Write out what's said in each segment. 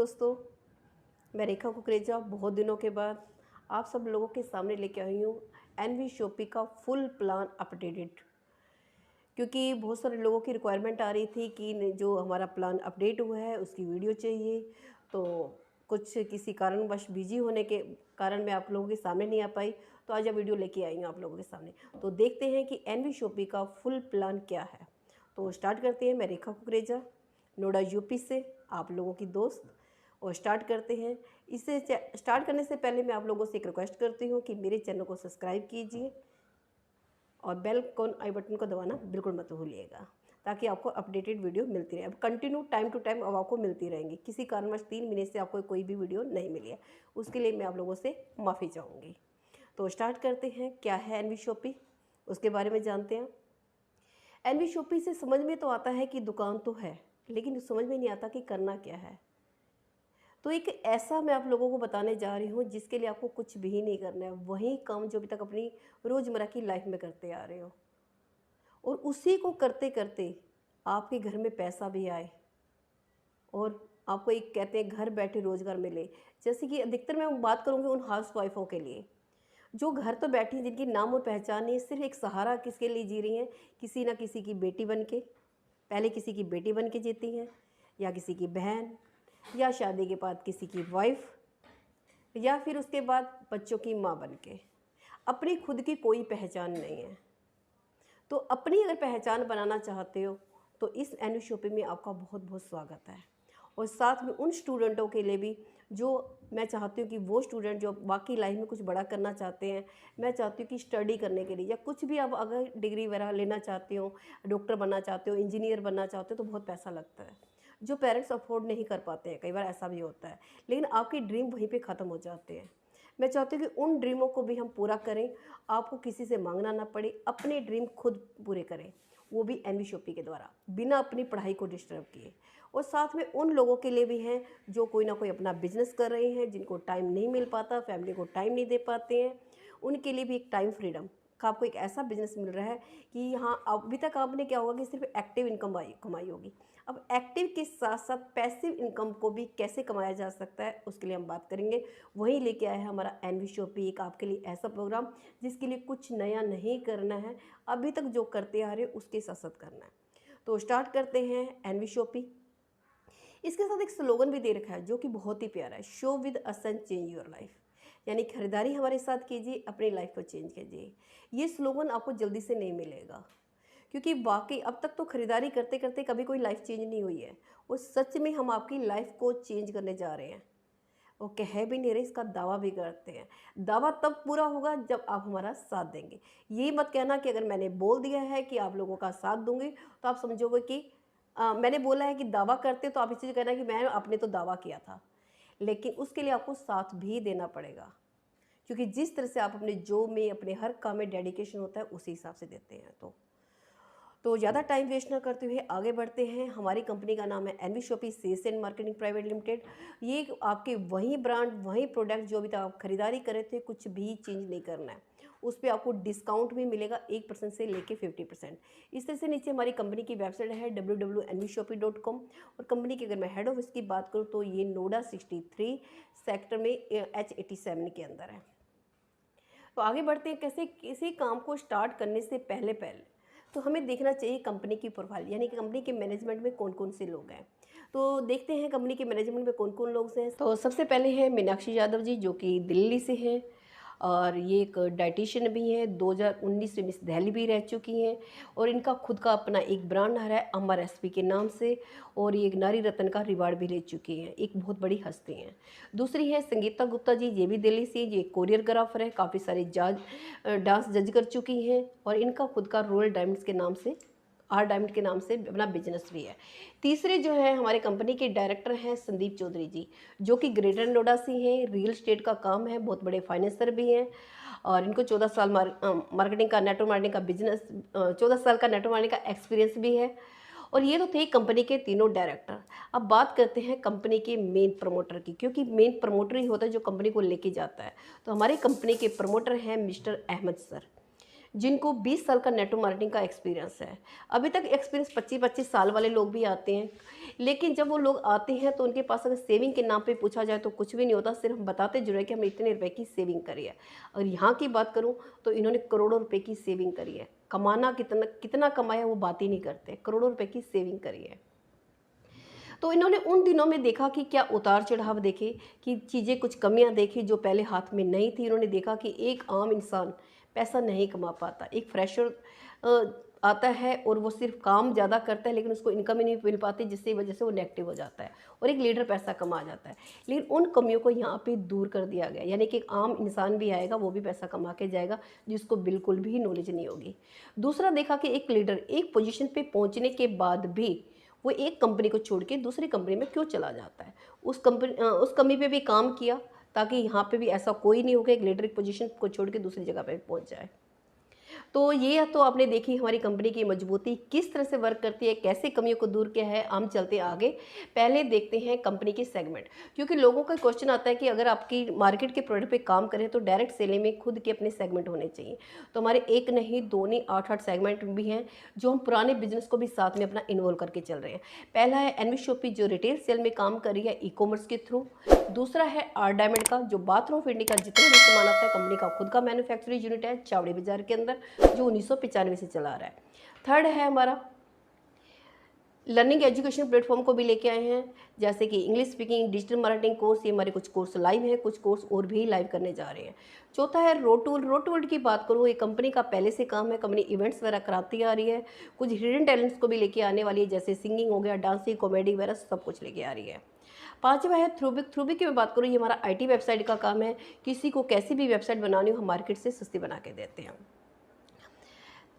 दोस्तों, मैं रेखा कुकरेजा बहुत दिनों के बाद आप सब लोगों के सामने लेके आई हूँ एनवी शॉपी का फुल प्लान अपडेटेड। क्योंकि बहुत सारे लोगों की रिक्वायरमेंट आ रही थी कि जो हमारा प्लान अपडेट हुआ है उसकी वीडियो चाहिए। तो कुछ किसी कारणवश बिजी होने के कारण मैं आप लोगों के सामने नहीं आ पाई, तो आज वीडियो लेके आई हूँ आप लोगों के सामने। तो देखते हैं कि एनवी शॉपी का फुल प्लान क्या है। तो स्टार्ट करते हैं। मैं रेखा कुकरेजा नोएडा यूपी से आप लोगों की दोस्त, और स्टार्ट करते हैं। इसे स्टार्ट करने से पहले मैं आप लोगों से एक रिक्वेस्ट करती हूँ कि मेरे चैनल को सब्सक्राइब कीजिए और बेल कॉन आई बटन को दबाना बिल्कुल मत भूलिएगा, ताकि आपको अपडेटेड वीडियो मिलती रहे। अब कंटिन्यू टाइम टू टाइम अब आपको मिलती रहेंगी। किसी कारणवश 3 महीने से आपको कोई भी वीडियो नहीं मिली है, उसके लिए मैं आप लोगों से माफ़ी चाहूँगी। तो स्टार्ट करते हैं। क्या है एनवी शॉपी, उसके बारे में जानते हैं। एनवी शॉपी से समझ में तो आता है कि दुकान तो है, लेकिन समझ में नहीं आता कि करना क्या है। तो एक ऐसा मैं आप लोगों को बताने जा रही हूँ जिसके लिए आपको कुछ भी नहीं करना है, वही काम जो अभी तक अपनी रोज़मर्रा की लाइफ में करते आ रहे हो, और उसी को करते करते आपके घर में पैसा भी आए और आपको एक कहते हैं घर बैठे रोज़गार मिले। जैसे कि अधिकतर मैं बात करूँगी उन हाउस वाइफों के लिए जो घर तो बैठी हैं, जिनकी नाम और पहचान नहीं, सिर्फ एक सहारा किसके लिए जी रही हैं, किसी ना किसी की बेटी बन के। पहले किसी की बेटी बन के जीती हैं, या किसी की बहन, या शादी के बाद किसी की वाइफ, या फिर उसके बाद बच्चों की माँ बन के। अपनी खुद की कोई पहचान नहीं है। तो अपनी अगर पहचान बनाना चाहते हो तो इस एनवी शॉपी में आपका बहुत बहुत स्वागत है। और साथ में उन स्टूडेंटों के लिए भी जो मैं चाहती हूँ कि वो स्टूडेंट जो बाकी लाइफ में कुछ बड़ा करना चाहते हैं, मैं चाहती हूँ कि स्टडी करने के लिए या कुछ भी आप अगर डिग्री वगैरह लेना चाहते हो, डॉक्टर बनना चाहते हो, इंजीनियर बनना चाहते हो, तो बहुत पैसा लगता है जो पेरेंट्स अफोर्ड नहीं कर पाते हैं। कई बार ऐसा भी होता है, लेकिन आपकी ड्रीम वहीं पे ख़त्म हो जाते हैं। मैं चाहती हूँ कि उन ड्रीमों को भी हम पूरा करें, आपको किसी से मांगना ना पड़े, अपने ड्रीम खुद पूरे करें, वो भी एनवी शॉपी के द्वारा, बिना अपनी पढ़ाई को डिस्टर्ब किए। और साथ में उन लोगों के लिए भी हैं जो कोई ना कोई अपना बिजनेस कर रहे हैं, जिनको टाइम नहीं मिल पाता, फैमिली को टाइम नहीं दे पाते हैं, उनके लिए भी एक टाइम फ्रीडम का आपको एक ऐसा बिजनेस मिल रहा है कि यहाँ अभी तक आपने क्या होगा कि सिर्फ एक्टिव इनकम कमाई होगी। अब एक्टिव के साथ साथ पैसिव इनकम को भी कैसे कमाया जा सकता है, उसके लिए हम बात करेंगे। वहीं लेके आया है हमारा एनवी शॉपी, एक आपके लिए ऐसा प्रोग्राम जिसके लिए कुछ नया नहीं करना है, अभी तक जो करते आ रहे हो उसके साथ साथ करना है। तो स्टार्ट करते हैं एनवी शॉपी। इसके साथ एक स्लोगन भी दे रखा है जो कि बहुत ही प्यारा है, show with us and change your life. यानी खरीदारी हमारे साथ कीजिए, अपनी लाइफ को चेंज कीजिए। ये स्लोगन आपको जल्दी से नहीं मिलेगा, क्योंकि वाकई अब तक तो खरीदारी करते करते कभी कोई लाइफ चेंज नहीं हुई है, और सच में हम आपकी लाइफ को चेंज करने जा रहे हैं। वो कह भी नहीं रहे, इसका दावा भी करते हैं। दावा तब पूरा होगा जब आप हमारा साथ देंगे। ये मत कहना कि अगर मैंने बोल दिया है कि आप लोगों का साथ दूंगी तो आप समझोगे कि मैंने बोला है कि दावा करते, तो आप इस चीज़ कहना कि मैं आपने तो दावा किया था। लेकिन उसके लिए आपको साथ भी देना पड़ेगा, क्योंकि जिस तरह से आप अपने जॉब में, अपने हर काम में डेडिकेशन होता है, उसी हिसाब से देते हैं। तो ज़्यादा टाइम वेस्ट ना करते हुए आगे बढ़ते हैं। हमारी कंपनी का नाम है NV Shoppy sales and marketing private limited. ये आपके वही ब्रांड, वही प्रोडक्ट जो अभी तक आप खरीदारी करे थे, कुछ भी चेंज नहीं करना है। उस पर आपको डिस्काउंट भी मिलेगा 1% से लेके 50%। इस तरह से नीचे हमारी कंपनी की वेबसाइट है www.nvshopee.com। और कंपनी की अगर मैं हेड ऑफिस की बात करूँ तो ये नोएडा 63 सेक्टर में H87 के अंदर है। तो आगे बढ़ते हैं। कैसे किसी काम को स्टार्ट करने से पहले तो हमें देखना चाहिए कंपनी की प्रोफाइल, यानी कि कंपनी के मैनेजमेंट में कौन कौन से लोग हैं। तो देखते हैं कंपनी के मैनेजमेंट में कौन कौन लोग हैं। तो सबसे पहले है मीनाक्षी यादव जी, जो कि दिल्ली से हैं, और ये एक डाइटिशियन भी हैं, 2019 में मिस दिल्ली भी रह चुकी हैं, और इनका खुद का अपना एक ब्रांड आ रहा है अमर एसपी के नाम से, और ये एक नारी रत्न का रिवार्ड भी ले चुकी हैं, एक बहुत बड़ी हस्ती हैं। दूसरी है संगीता गुप्ता जी, ये भी दिल्ली से, ये कोरियोग्राफर है, काफ़ी सारे डांस जज कर चुकी हैं, और इनका खुद का रॉयल डायमंड्स के नाम से, आर डायमंड के नाम से अपना बिजनेस भी है। तीसरे जो है हमारे कंपनी के डायरेक्टर हैं संदीप चौधरी जी, जो कि ग्रेटर नोएडा से हैं, रियल एस्टेट का काम है, बहुत बड़े फाइनेंसर भी हैं, और इनको 14 साल मार्केटिंग का, नेटवर्क मार्केटिंग का बिजनेस, 14 साल का नेटवर्क मार्केटिंग का एक्सपीरियंस भी है। और ये तो थे कंपनी के तीनों डायरेक्टर। अब बात करते हैं कंपनी के मेन प्रमोटर की, क्योंकि मेन प्रमोटर ही होता है जो कंपनी को लेके जाता है। तो हमारी कंपनी के प्रमोटर हैं मिस्टर अहमद सर, जिनको 20 साल का नेटवर्क मार्केटिंग का एक्सपीरियंस है। अभी तक एक्सपीरियंस 25-25 साल वाले लोग भी आते हैं, लेकिन जब वो लोग आते हैं तो उनके पास अगर सेविंग के नाम पे पूछा जाए तो कुछ भी नहीं होता, सिर्फ बताते जरूर है कि हमने इतने रुपए की सेविंग करी है। और यहाँ की बात करूँ तो इन्होंने करोड़ों रुपए की सेविंग करी है। कमाना कितना कितना कमाया वो बात ही नहीं करते, करोड़ों रुपए की सेविंग करी है। तो इन्होंने उन दिनों में देखा कि क्या उतार चढ़ाव देखे, कि चीज़ें कुछ कमियां देखी जो पहले हाथ में नहीं थी। इन्होंने देखा कि एक आम इंसान पैसा नहीं कमा पाता, एक फ्रेशर आता है और वो सिर्फ काम ज़्यादा करता है लेकिन उसको इनकम ही नहीं मिल पाती, जिसकी वजह से वो नेगेटिव हो जाता है, और एक लीडर पैसा कमा जाता है। लेकिन उन कमियों को यहाँ पे दूर कर दिया गया, यानी कि एक आम इंसान भी आएगा, वो भी पैसा कमा के जाएगा, जिसको बिल्कुल भी नॉलेज नहीं होगी। दूसरा देखा कि एक लीडर एक पोजीशन पे पहुँचने के बाद भी वो एक कंपनी को छोड़ के दूसरी कंपनी में क्यों चला जाता है, उस कमी पे भी काम किया, ताकि यहाँ पे भी ऐसा कोई नहीं होगा एक लीडर एक पोजीशन को छोड़ के दूसरी जगह पे पहुँच जाए। तो ये तो आपने देखी हमारी कंपनी की मजबूती किस तरह से वर्क करती है, कैसे कमियों को दूर किया है। हम चलते आगे, पहले देखते हैं कंपनी की सेगमेंट, क्योंकि लोगों का क्वेश्चन आता है कि अगर आपकी मार्केट के प्रोडक्ट पे काम करें तो डायरेक्ट सेलिंग में खुद के अपने सेगमेंट होने चाहिए। तो हमारे एक नहीं, दो नहीं, 8 सेगमेंट भी हैं जो हम पुराने बिजनेस को भी साथ में अपना इन्वॉल्व करके चल रहे हैं। पहला है एनवी शॉपी जो रिटेल सेल में काम कर रही है ई कॉमर्स के थ्रू। दूसरा है आर डायमंड का जो बाथरूम फिटिंग का जितना भी सामान आता है, कंपनी का खुद का मैन्युफैक्चरिंग यूनिट है चावड़ी बाजार के अंदर, जो 1995 से चला रहा है। थर्ड है हमारा लर्निंग एजुकेशन प्लेटफॉर्म को भी लेके आए हैं, जैसे कि English speaking, digital marketing course, ये हमारे कुछ कोर्स लाइव हैं, कुछ कोर्स और भी लाइव करने जा रहे हैं। चौथा है रोटूल। रोटूल की बात करूँ, ये कंपनी का पहले से काम है, कंपनी इवेंट्स वगैरह कराती आ रही है, कुछ हिडन टैलेंट्स को भी लेके आने वाली है, जैसे सिंगिंग हो गया, डांसिंग, कॉमेडी वगैरह सब कुछ लेके आ रही है। पांचवा है थ्रूबिक। थ्रूबिक की मैं बात करूँ, ये हमारा आईटी वेबसाइट का काम है, किसी को कैसी भी वेबसाइट बनानी हो हम मार्केट से सस्ती बना के देते हैं।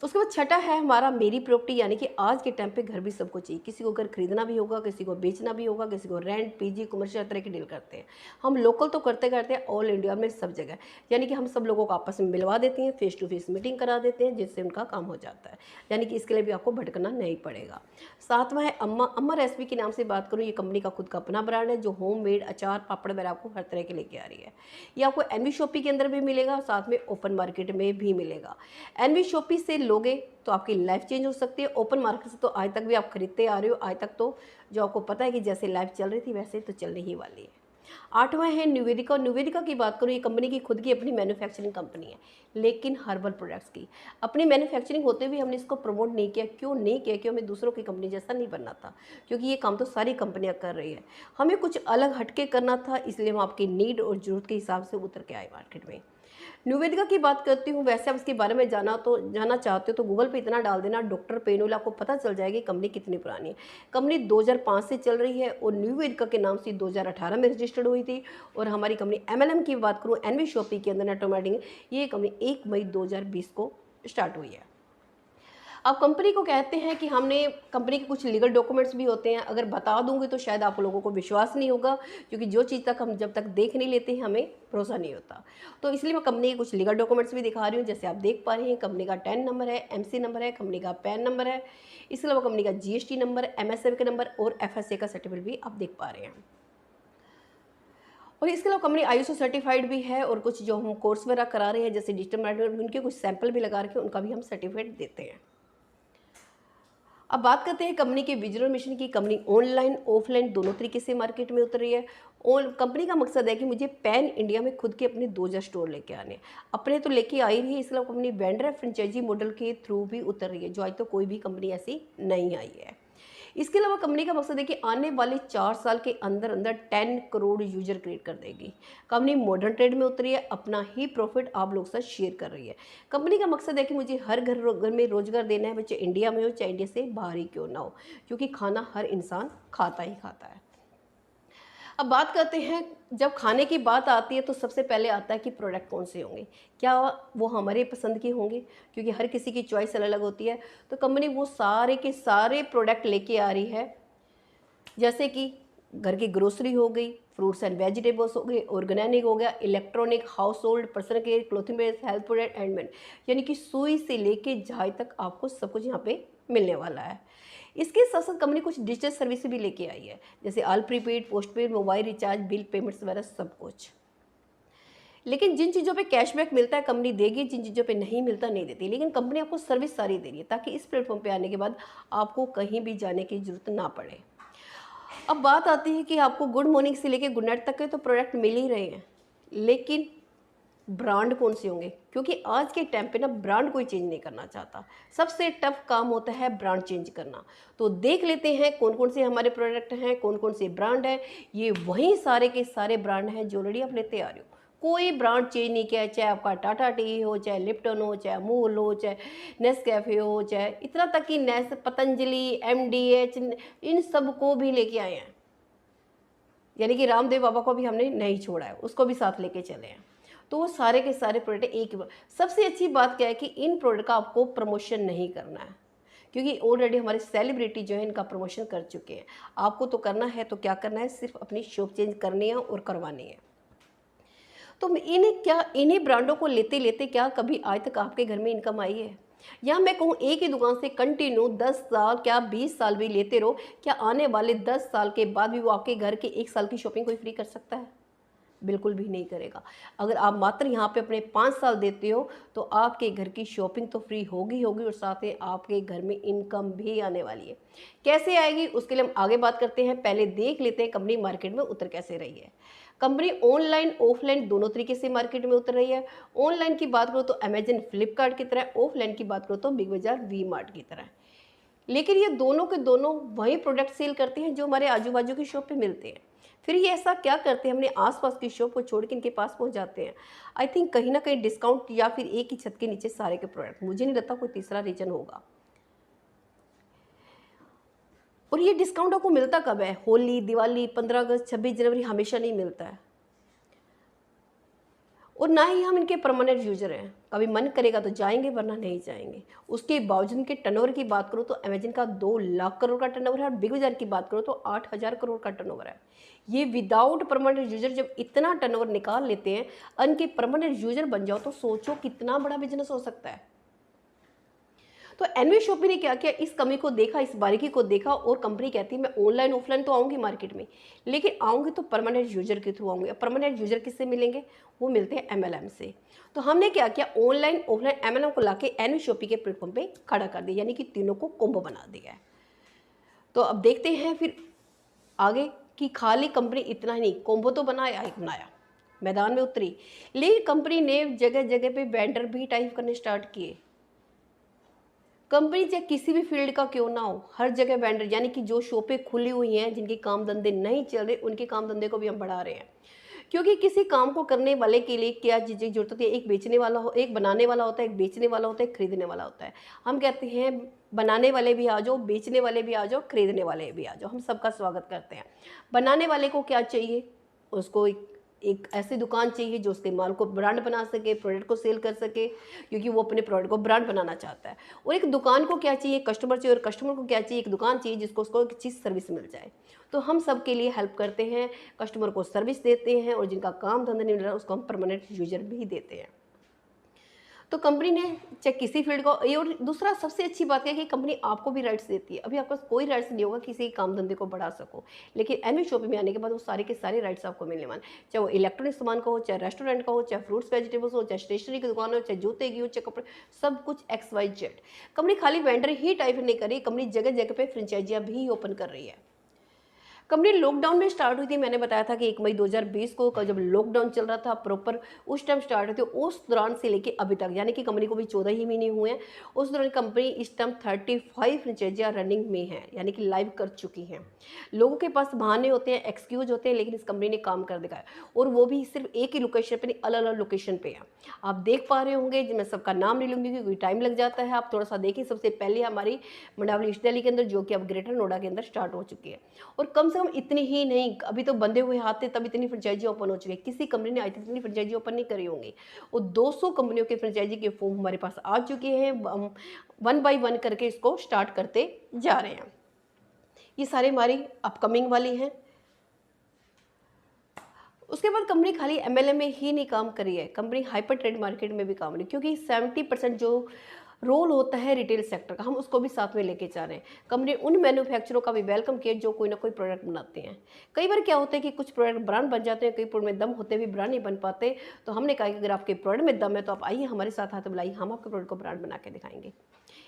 उसके बाद छठा है हमारा मेरी प्रॉपर्टी, यानी कि आज के टाइम पे घर भी सबको चाहिए, किसी को घर खरीदना भी होगा, किसी को बेचना भी होगा, किसी को रेंट, पीजी, कमर्शियल तरह की डील करते हैं। हम लोकल तो करते करते हैं ऑल इंडिया में सब जगह, यानी कि हम सब लोगों को आपस में मिलवा देते हैं, फेस टू फेस मीटिंग करा देते हैं, जिससे उनका काम हो जाता है, यानी कि इसके लिए भी आपको भटकना नहीं पड़ेगा। सातवां है अम्मा। अम्मा रेसिपी के नाम से बात करूँ, ये कंपनी का खुद का अपना ब्रांड है जो होम मेड अचार पापड़ वगैरह आपको हर तरह के लेके आ रही है। ये आपको एनवी शॉपी के अंदर भी मिलेगा, साथ में ओपन मार्केट में भी मिलेगा। एनवी शॉपी से लोगे तो आपकी लाइफ चेंज हो सकती है। ओपन मार्केट से तो आज तक भी आप खरीदते आ रहे हो, आज तक तो जो आपको पता है कि जैसे लाइफ चल रही थी वैसे तो चलने ही वाली है। आठवां है निवेदिका। निवेदिका की बात करूँ, ये कंपनी की खुद की अपनी मैन्युफैक्चरिंग कंपनी है, लेकिन हर्बल प्रोडक्ट्स की अपनी मैन्युफैक्चरिंग होते हुए हमने इसको प्रमोट नहीं किया। क्यों नहीं किया? क्यों? हमें दूसरों की कंपनी जैसा नहीं बनना था, क्योंकि ये काम तो सारी कंपनियां कर रही है, हमें कुछ अलग हटके करना था, इसलिए हम आपकी नीड और ज़रूरत के हिसाब से उतर के आए मार्केट में। निवेदिका की बात करती हूँ, वैसे आप इसके बारे में जानना चाहते हो तो गूगल पे इतना डाल देना डॉक्टर पेनुल, आपको पता चल जाएगी कंपनी कितनी पुरानी है। कंपनी 2005 से चल रही है और निवेदिका के नाम से 2018 में रजिस्टर्ड हुई थी। और हमारी कंपनी एमएलएम की बात करूँ, एनवी शॉपी के अंदर नेटवर्क मार्केटिंग, ये कंपनी 1 मई 2020 को स्टार्ट हुई है। अब कंपनी को कहते हैं कि हमने कंपनी के कुछ लीगल डॉक्यूमेंट्स भी होते हैं, अगर बता दूंगी तो शायद आप लोगों को विश्वास नहीं होगा, क्योंकि जो चीज़ तक हम जब तक देख नहीं लेते हैं हमें भरोसा नहीं होता। तो इसलिए मैं कंपनी के कुछ लीगल डॉक्यूमेंट्स भी दिखा रही हूँ। जैसे आप देख पा रहे हैं, कंपनी का टैन नंबर है, एमसी नंबर है, कंपनी का पैन नंबर है, इसके अलावा कंपनी का जीएसटी नंबर, एमएसएफ का नंबर और एफएसए का सर्टिफिकेट भी आप देख पा रहे हैं। और इसके अलावा कंपनी आईएसओ सर्टिफाइड भी है, और कुछ जो हम कोर्स वगैरह करा रहे हैं जैसे डिजिटल मार्केटिंग, उनके कुछ सैंपल भी लगा रखे हैं, उनका भी हम सर्टिफिकेट देते हैं। अब बात करते हैं कंपनी के विजन और मिशन की। कंपनी ऑनलाइन ऑफलाइन दोनों तरीके से मार्केट में उतर रही है। और कंपनी का मकसद है कि मुझे पैन इंडिया में खुद के अपने 2000 स्टोर लेके आने, अपने तो लेके आई रही है, इसलिए कंपनी वेंडर फ्रेंचाइजी मॉडल के थ्रू भी उतर रही है, जो आज तो कोई भी कंपनी ऐसी नहीं आई है। इसके अलावा कंपनी का मकसद है कि आने वाले 4 साल के अंदर अंदर 10 करोड़ यूजर क्रिएट कर देगी। कंपनी मॉडर्न ट्रेड में उतरी है, अपना ही प्रॉफिट आप लोग साथ शेयर कर रही है। कंपनी का मकसद है कि मुझे हर घर में रोजगार देना है, चाहे इंडिया में हो चाहे इंडिया से बाहर ही क्यों ना हो, क्योंकि खाना हर इंसान खाता ही खाता है। अब बात करते हैं, जब खाने की बात आती है तो सबसे पहले आता है कि प्रोडक्ट कौन से होंगे, क्या वो हमारे पसंद के होंगे, क्योंकि हर किसी की चॉइस अलग अलग होती है। तो कंपनी वो सारे के सारे प्रोडक्ट लेके आ रही है, जैसे कि घर की ग्रोसरी हो गई, फ्रूट्स एंड वेजिटेबल्स हो गए, ऑर्गेनिक हो गया, electronic, house hold, personal care, clothing based, health product and main, यानी कि सुई से लेके झाई तक आपको सब कुछ यहाँ पे मिलने वाला है। इसके साथ साथ कंपनी कुछ डिजिटल सर्विस भी लेके आई है, जैसे all prepaid, post paid, mobile recharge, bill payments वगैरह सब कुछ। लेकिन जिन चीज़ों पे कैशबैक मिलता है कंपनी देगी, जिन चीज़ों पे नहीं मिलता नहीं देती, लेकिन कंपनी आपको सर्विस सारी दे रही है ताकि इस प्लेटफॉर्म पे आने के बाद आपको कहीं भी जाने की ज़रूरत ना पड़े। अब बात आती है कि आपको गुड मॉर्निंग से लेके गुड नाइट तक के तो प्रोडक्ट मिल ही रहे हैं, लेकिन ब्रांड कौन से होंगे? क्योंकि आज के टाइम पे ना ब्रांड कोई चेंज नहीं करना चाहता। सबसे टफ काम होता है ब्रांड चेंज करना। तो देख लेते हैं कौन कौन से हमारे प्रोडक्ट हैं, कौन कौन से ब्रांड हैं। ये वही सारे के सारे ब्रांड हैं जो ऑलरेडी आप लेते आ रहे हो। कोई ब्रांड चेंज नहीं किया है, चाहे आपका टाटा टी हो, चाहे लिप्टन हो, चाहे अमूल हो, चाहे नेस्कैफे हो, चाहे इतना तक कि पतंजलि, एमडीएच, इन सब को भी लेके आए हैं। यानी कि रामदेव बाबा को भी हमने नहीं छोड़ा है, उसको भी साथ लेके चले हैं। तो वो सारे के सारे प्रोडक्ट एक ही। सबसे अच्छी बात क्या है कि इन प्रोडक्ट का आपको प्रमोशन नहीं करना है, क्योंकि ऑलरेडी हमारे सेलिब्रिटी जो है इनका प्रमोशन कर चुके हैं। आपको तो करना है तो क्या करना है, सिर्फ अपनी शॉप चेंज करनी है और करवानी है। तो इन्हीं ब्रांडों को लेते लेते क्या कभी आज तक आपके घर में इनकम आई है? या मैं कहूँ एक ही दुकान से कंटिन्यू 10 साल क्या 20 साल भी लेते रहो, क्या आने वाले 10 साल के बाद भी वो आपके घर के 1 साल की शॉपिंग कोई फ्री कर सकता है? बिल्कुल भी नहीं करेगा। अगर आप मात्र यहाँ पे अपने 5 साल देते हो तो आपके घर की शॉपिंग तो फ्री होगी होगी और साथ ही आपके घर में इनकम भी आने वाली है। कैसे आएगी उसके लिए हम आगे बात करते हैं। पहले देख लेते हैं कंपनी मार्केट में उतर कैसे रही है। कंपनी ऑनलाइन ऑफलाइन दोनों तरीके से मार्केट में उतर रही है। ऑनलाइन की बात करो तो अमेजन फ्लिपकार्ट की तरह, ऑफलाइन की बात करो तो बिग बाजार वी मार्ट की तरह। लेकिन ये दोनों के दोनों वही प्रोडक्ट सेल करते हैं जो हमारे आजू बाजू की शॉप पे मिलते हैं। फिर ये ऐसा क्या करते हैं, अपने आसपास की शॉप को छोड़ के इनके पास पहुंच जाते हैं? आई थिंक कहीं ना कहीं डिस्काउंट या फिर एक ही छत के नीचे सारे के प्रोडक्ट, मुझे नहीं लगता कोई तीसरा रीजन होगा। और ये डिस्काउंट आपको मिलता कब है? होली, दिवाली, 15 अगस्त, 26 जनवरी, हमेशा नहीं मिलता है। और ना ही हम इनके परमानेंट यूजर हैं, कभी मन करेगा तो जाएंगे वरना नहीं जाएंगे। उसके बावजूद इनके टर्नओवर की बात करो तो अमेजन का 2 लाख करोड़ का टर्नओवर है और बिग बाजार की बात करो तो 8,000 करोड़ का टर्नओवर है। ये विदाउट परमानेंट यूजर जब इतना टर्नओवर निकाल लेते हैं, इनके परमानेंट यूजर बन जाओ तो सोचो कितना बड़ा बिजनेस हो सकता है। तो एनवी शॉपी ने क्या किया, इस कमी को देखा, इस बारीकी को देखा और कंपनी कहती है मैं ऑनलाइन ऑफलाइन तो आऊँगी मार्केट में, लेकिन आऊँगी तो परमानेंट यूजर के थ्रू आऊँगी। परमानेंट यूजर किससे मिलेंगे? वो मिलते हैं एमएलएम से। तो हमने क्या किया, ऑनलाइन ऑफलाइन एमएलएम को लाके एनवी शॉपी के प्लेटफॉर्म पे खड़ा कर दिया, यानी कि तीनों को कोम्बो बना दिया है। तो अब देखते हैं फिर आगे कि खाली कंपनी इतना ही नहीं, कोम्बो तो बनाया ही बनाया, मैदान में उतरी, लेकिन कंपनी ने जगह जगह पे वेंडर भी टाइप करने स्टार्ट किए। कंपनी चाहे किसी भी फील्ड का क्यों ना हो, हर जगह वेंडर, यानी कि जो शॉपें खुली हुई हैं जिनके काम धंधे नहीं चल रहे, उनके काम धंधे को भी हम बढ़ा रहे हैं। क्योंकि किसी काम को करने वाले के लिए क्या चीज़ें की जरूरत होती है? एक बेचने वाला हो, एक बनाने वाला होता है, एक बेचने वाला होता है, एक खरीदने वाला होता है। हम कहते हैं बनाने वाले भी आ जाओ, बेचने वाले भी आ जाओ, खरीदने वाले भी आ जाओ, हम सबका स्वागत करते हैं। बनाने वाले को क्या चाहिए? उसको एक ऐसी दुकान चाहिए जो उसके माल को ब्रांड बना सके, प्रोडक्ट को सेल कर सके, क्योंकि वो अपने प्रोडक्ट को ब्रांड बनाना चाहता है। और एक दुकान को क्या चाहिए? कस्टमर चाहिए। और कस्टमर को क्या चाहिए? एक दुकान चाहिए जिसको उसको एक चीज़ सर्विस मिल जाए। तो हम सब के लिए हेल्प करते हैं, कस्टमर को सर्विस देते हैं और जिनका काम धंधा नहीं मिल रहा उसको हम परमानेंट यूजर भी देते हैं। तो कंपनी ने चाहे किसी फील्ड को, ये और दूसरा सबसे अच्छी बात है कि कंपनी आपको भी राइट्स देती है। अभी आपके पास कोई राइट्स नहीं होगा किसी काम धंधे को बढ़ा सको, लेकिन एनवी शॉपिंग में आने के बाद वो सारे के सारे राइट्स आपको मिलने वाले, चाहे वो इलेक्ट्रॉनिक सामान का हो, चाहे रेस्टोरेंट का हो, चाहे फ्रूट्स वेजिटेबल्स हो, चाहे स्टेशनरी की दुकान हो, चाहे जूते की हो, चाहे कपड़े, सब कुछ XYZ। कंपनी खाली वेंडर ही टाइप नहीं कर रही, कंपनी जगह जगह पे फ्रेंचाइजियाँ भी ओपन कर रही है। कंपनी लॉकडाउन में स्टार्ट हुई थी, मैंने बताया था कि 1 मई 2020 को जब लॉकडाउन चल रहा था प्रॉपर, उस टाइम स्टार्ट हुई थी। उस दौरान से लेके अभी तक, यानी कि कंपनी को भी 14 ही महीने हुए हैं, उस दौरान कंपनी इस टाइम 35 फ्रेंचाइजियाँ रनिंग में हैं, यानी कि लाइव कर चुकी हैं। लोगों के पास बहाने होते हैं, एक्सक्यूज होते हैं, लेकिन इस कंपनी ने काम कर दिखाया, और वो भी सिर्फ एक ही लोकेशन पर नहीं, अलग अलग लोकेशन पे है। आप देख पा रहे होंगे, मैं सबका नाम नहीं लूँगी क्योंकि टाइम लग जाता है। आप थोड़ा सा देखिए, सबसे पहले हमारी मंडावली ईस्ट दिल्ली के अंदर, जो कि अब ग्रेटर नोएडा के अंदर स्टार्ट हो चुकी है। और कम से कम इतनी ही नहीं, अभी तो बंधे हुए हाथ थे तब इतनी फ्रेंचाइजी ओपन हो चुकी है। किसी कंपनी ने आज तक इतनी फ्रेंचाइजी ओपन नहीं करी होंगी। और 200 कंपनियों के फ्रेंचाइजी के फॉर्म हमारे पास आ चुके हैं। हम 1 बाय 1 करके इसको स्टार्ट करते जा रहे हैं। ये सारे हमारी अपकमिंग वाली हैं। उसके बाद कंपनी खाली MLM में ही नहीं काम करी है, कंपनी हाइपर ट्रेड मार्केट में भी काम नहीं, क्योंकि 70% जो रोल होता है रिटेल सेक्टर का, हम उसको भी साथ में लेके जा रहे हैं। कंपनी उन मैन्युफैक्चररों का भी वेलकम किया जो कोई ना कोई प्रोडक्ट बनाते हैं। कई बार क्या होता है कि कुछ प्रोडक्ट ब्रांड बन जाते हैं, कई प्रोडक्ट में दम होते भी ब्रांड नहीं बन पाते। तो हमने कहा कि अगर आपके प्रोडक्ट में दम है तो आप आइए हमारे साथ हाथ मिलाइए, हम आपके प्रोडक्ट को ब्रांड बना के दिखाएंगे।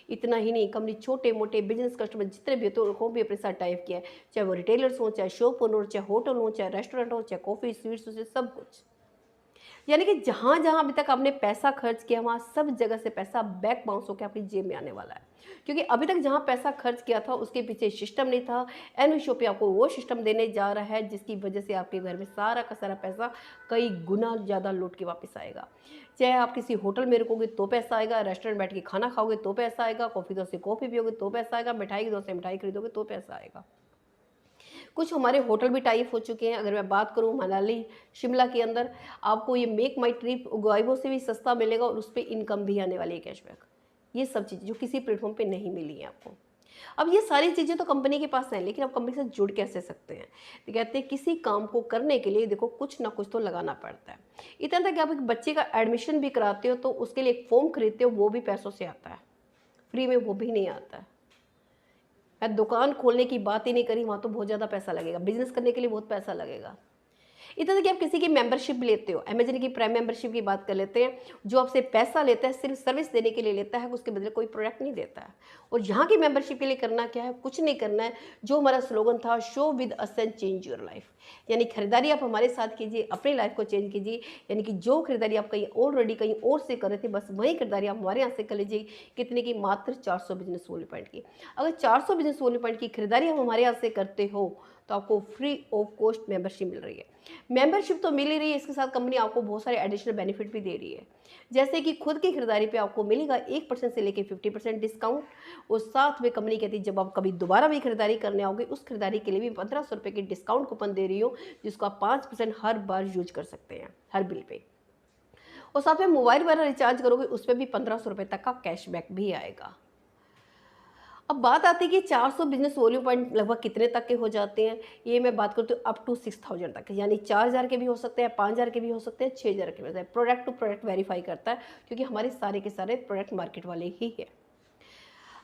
इतना ही नहीं, कंपनी छोटे मोटे बिजनेस कस्टमर जितने भी होते हैं उनको भी अपने साथ टाइप किया है, चाहे वो रिटेलर्स हों, चाहे शॉप ओनर, चाहे होटल हो, चाहे रेस्टोरेंट हो, चाहे कॉफ़ी स्वीट्स हो, सब कुछ। यानी कि जहाँ जहाँ अभी तक आपने पैसा खर्च किया वहाँ सब जगह से पैसा बैक बाउंस होकर आपकी जेब में आने वाला है। क्योंकि अभी तक जहाँ पैसा खर्च किया था उसके पीछे सिस्टम नहीं था। एनवी शॉपी आपको वो सिस्टम देने जा रहा है जिसकी वजह से आपके घर में सारा का सारा पैसा कई गुना ज़्यादा लौट के वापस आएगा। चाहे आप किसी होटल में रुकोगे तो पैसा आएगा, रेस्टोरेंट बैठ के खाना खाओगे तो पैसा आएगा, कॉफ़ी दो से कॉफ़ी पियोगे तो पैसा आएगा, मिठाई की दो से मिठाई खरीदोगे तो पैसा आएगा। कुछ हमारे होटल भी टाइप हो चुके हैं। अगर मैं बात करूँ मनाली शिमला के अंदर, आपको ये मेक माई ट्रिप गाइबो से भी सस्ता मिलेगा और उस पर इनकम भी आने वाली है, कैशबैक। ये सब चीज़ें जो किसी प्लेटफॉर्म पे नहीं मिली है आपको। अब ये सारी चीज़ें तो कंपनी के पास हैं, लेकिन आप कंपनी से जुड़ कैसे सकते हैं? तो कहते हैं किसी काम को करने के लिए देखो कुछ ना कुछ तो लगाना पड़ता है। इतना तक कि आप एक बच्चे का एडमिशन भी कराते हो तो उसके लिए एक फॉर्म खरीदते हो, वो भी पैसों से आता है, फ्री में वो भी नहीं आता है। मैं दुकान खोलने की बात ही नहीं करी, वहाँ तो बहुत ज़्यादा पैसा लगेगा, बिजनेस करने के लिए बहुत पैसा लगेगा। इतना कि आप किसी की मेंबरशिप लेते हो, अमेजन की प्राइम मेंबरशिप की बात कर लेते हैं, जो आपसे पैसा लेता है सिर्फ सर्विस देने के लिए लेता है, उसके बदले कोई प्रोडक्ट नहीं देता है। और यहाँ की मेंबरशिप के लिए करना क्या है? कुछ नहीं करना है। जो हमारा स्लोगन था, show with us and change your life, यानी खरीदारी आप हमारे साथ कीजिए, अपनी लाइफ को चेंज कीजिए। यानी कि जो खरीदारी आप कहीं ऑलरेडी कहीं और से कर रहे थे, बस वही खरीदारी आप हमारे यहाँ से कर लीजिए। कितने की? मात्र 400 बिजनेस वैल्यू पॉइंट की। अगर 400 बिजनेस वैल्यू पॉइंट की खरीदारी आप हमारे यहाँ से करते हो तो आपको फ्री ऑफ कॉस्ट मेंबरशिप मिल रही है। मेंबरशिप तो मिल ही रही है, इसके साथ कंपनी आपको बहुत सारे एडिशनल बेनिफिट भी दे रही है। जैसे कि खुद की खरीदारी पे आपको मिलेगा 1% से लेकर 50% डिस्काउंट। और साथ में कंपनी कहती है जब आप कभी दोबारा भी खरीदारी करने आओगे उस खरीदारी के लिए भी 1500 रुपये की डिस्काउंट कूपन दे रही हो, जिसको आप 5% हर बार यूज कर सकते हैं हर बिल पे। और साथ में मोबाइल वगैरह रिचार्ज करोगे उस पर भी 1500 रुपये तक का कैशबैक भी आएगा। अब बात आती है कि 400 बिजनेस वॉल्यू पॉइंट लगभग कितने तक के हो जाते हैं। ये मैं बात करती हूँ अप टू 6000 तक, यानी 4000 के भी हो सकते हैं, 5000 के भी हो सकते हैं, 6000 के भी हो सकते हैं। प्रोडक्ट टू प्रोडक्ट वेरीफाई करता है, क्योंकि हमारे सारे के सारे प्रोडक्ट मार्केट वाले ही है।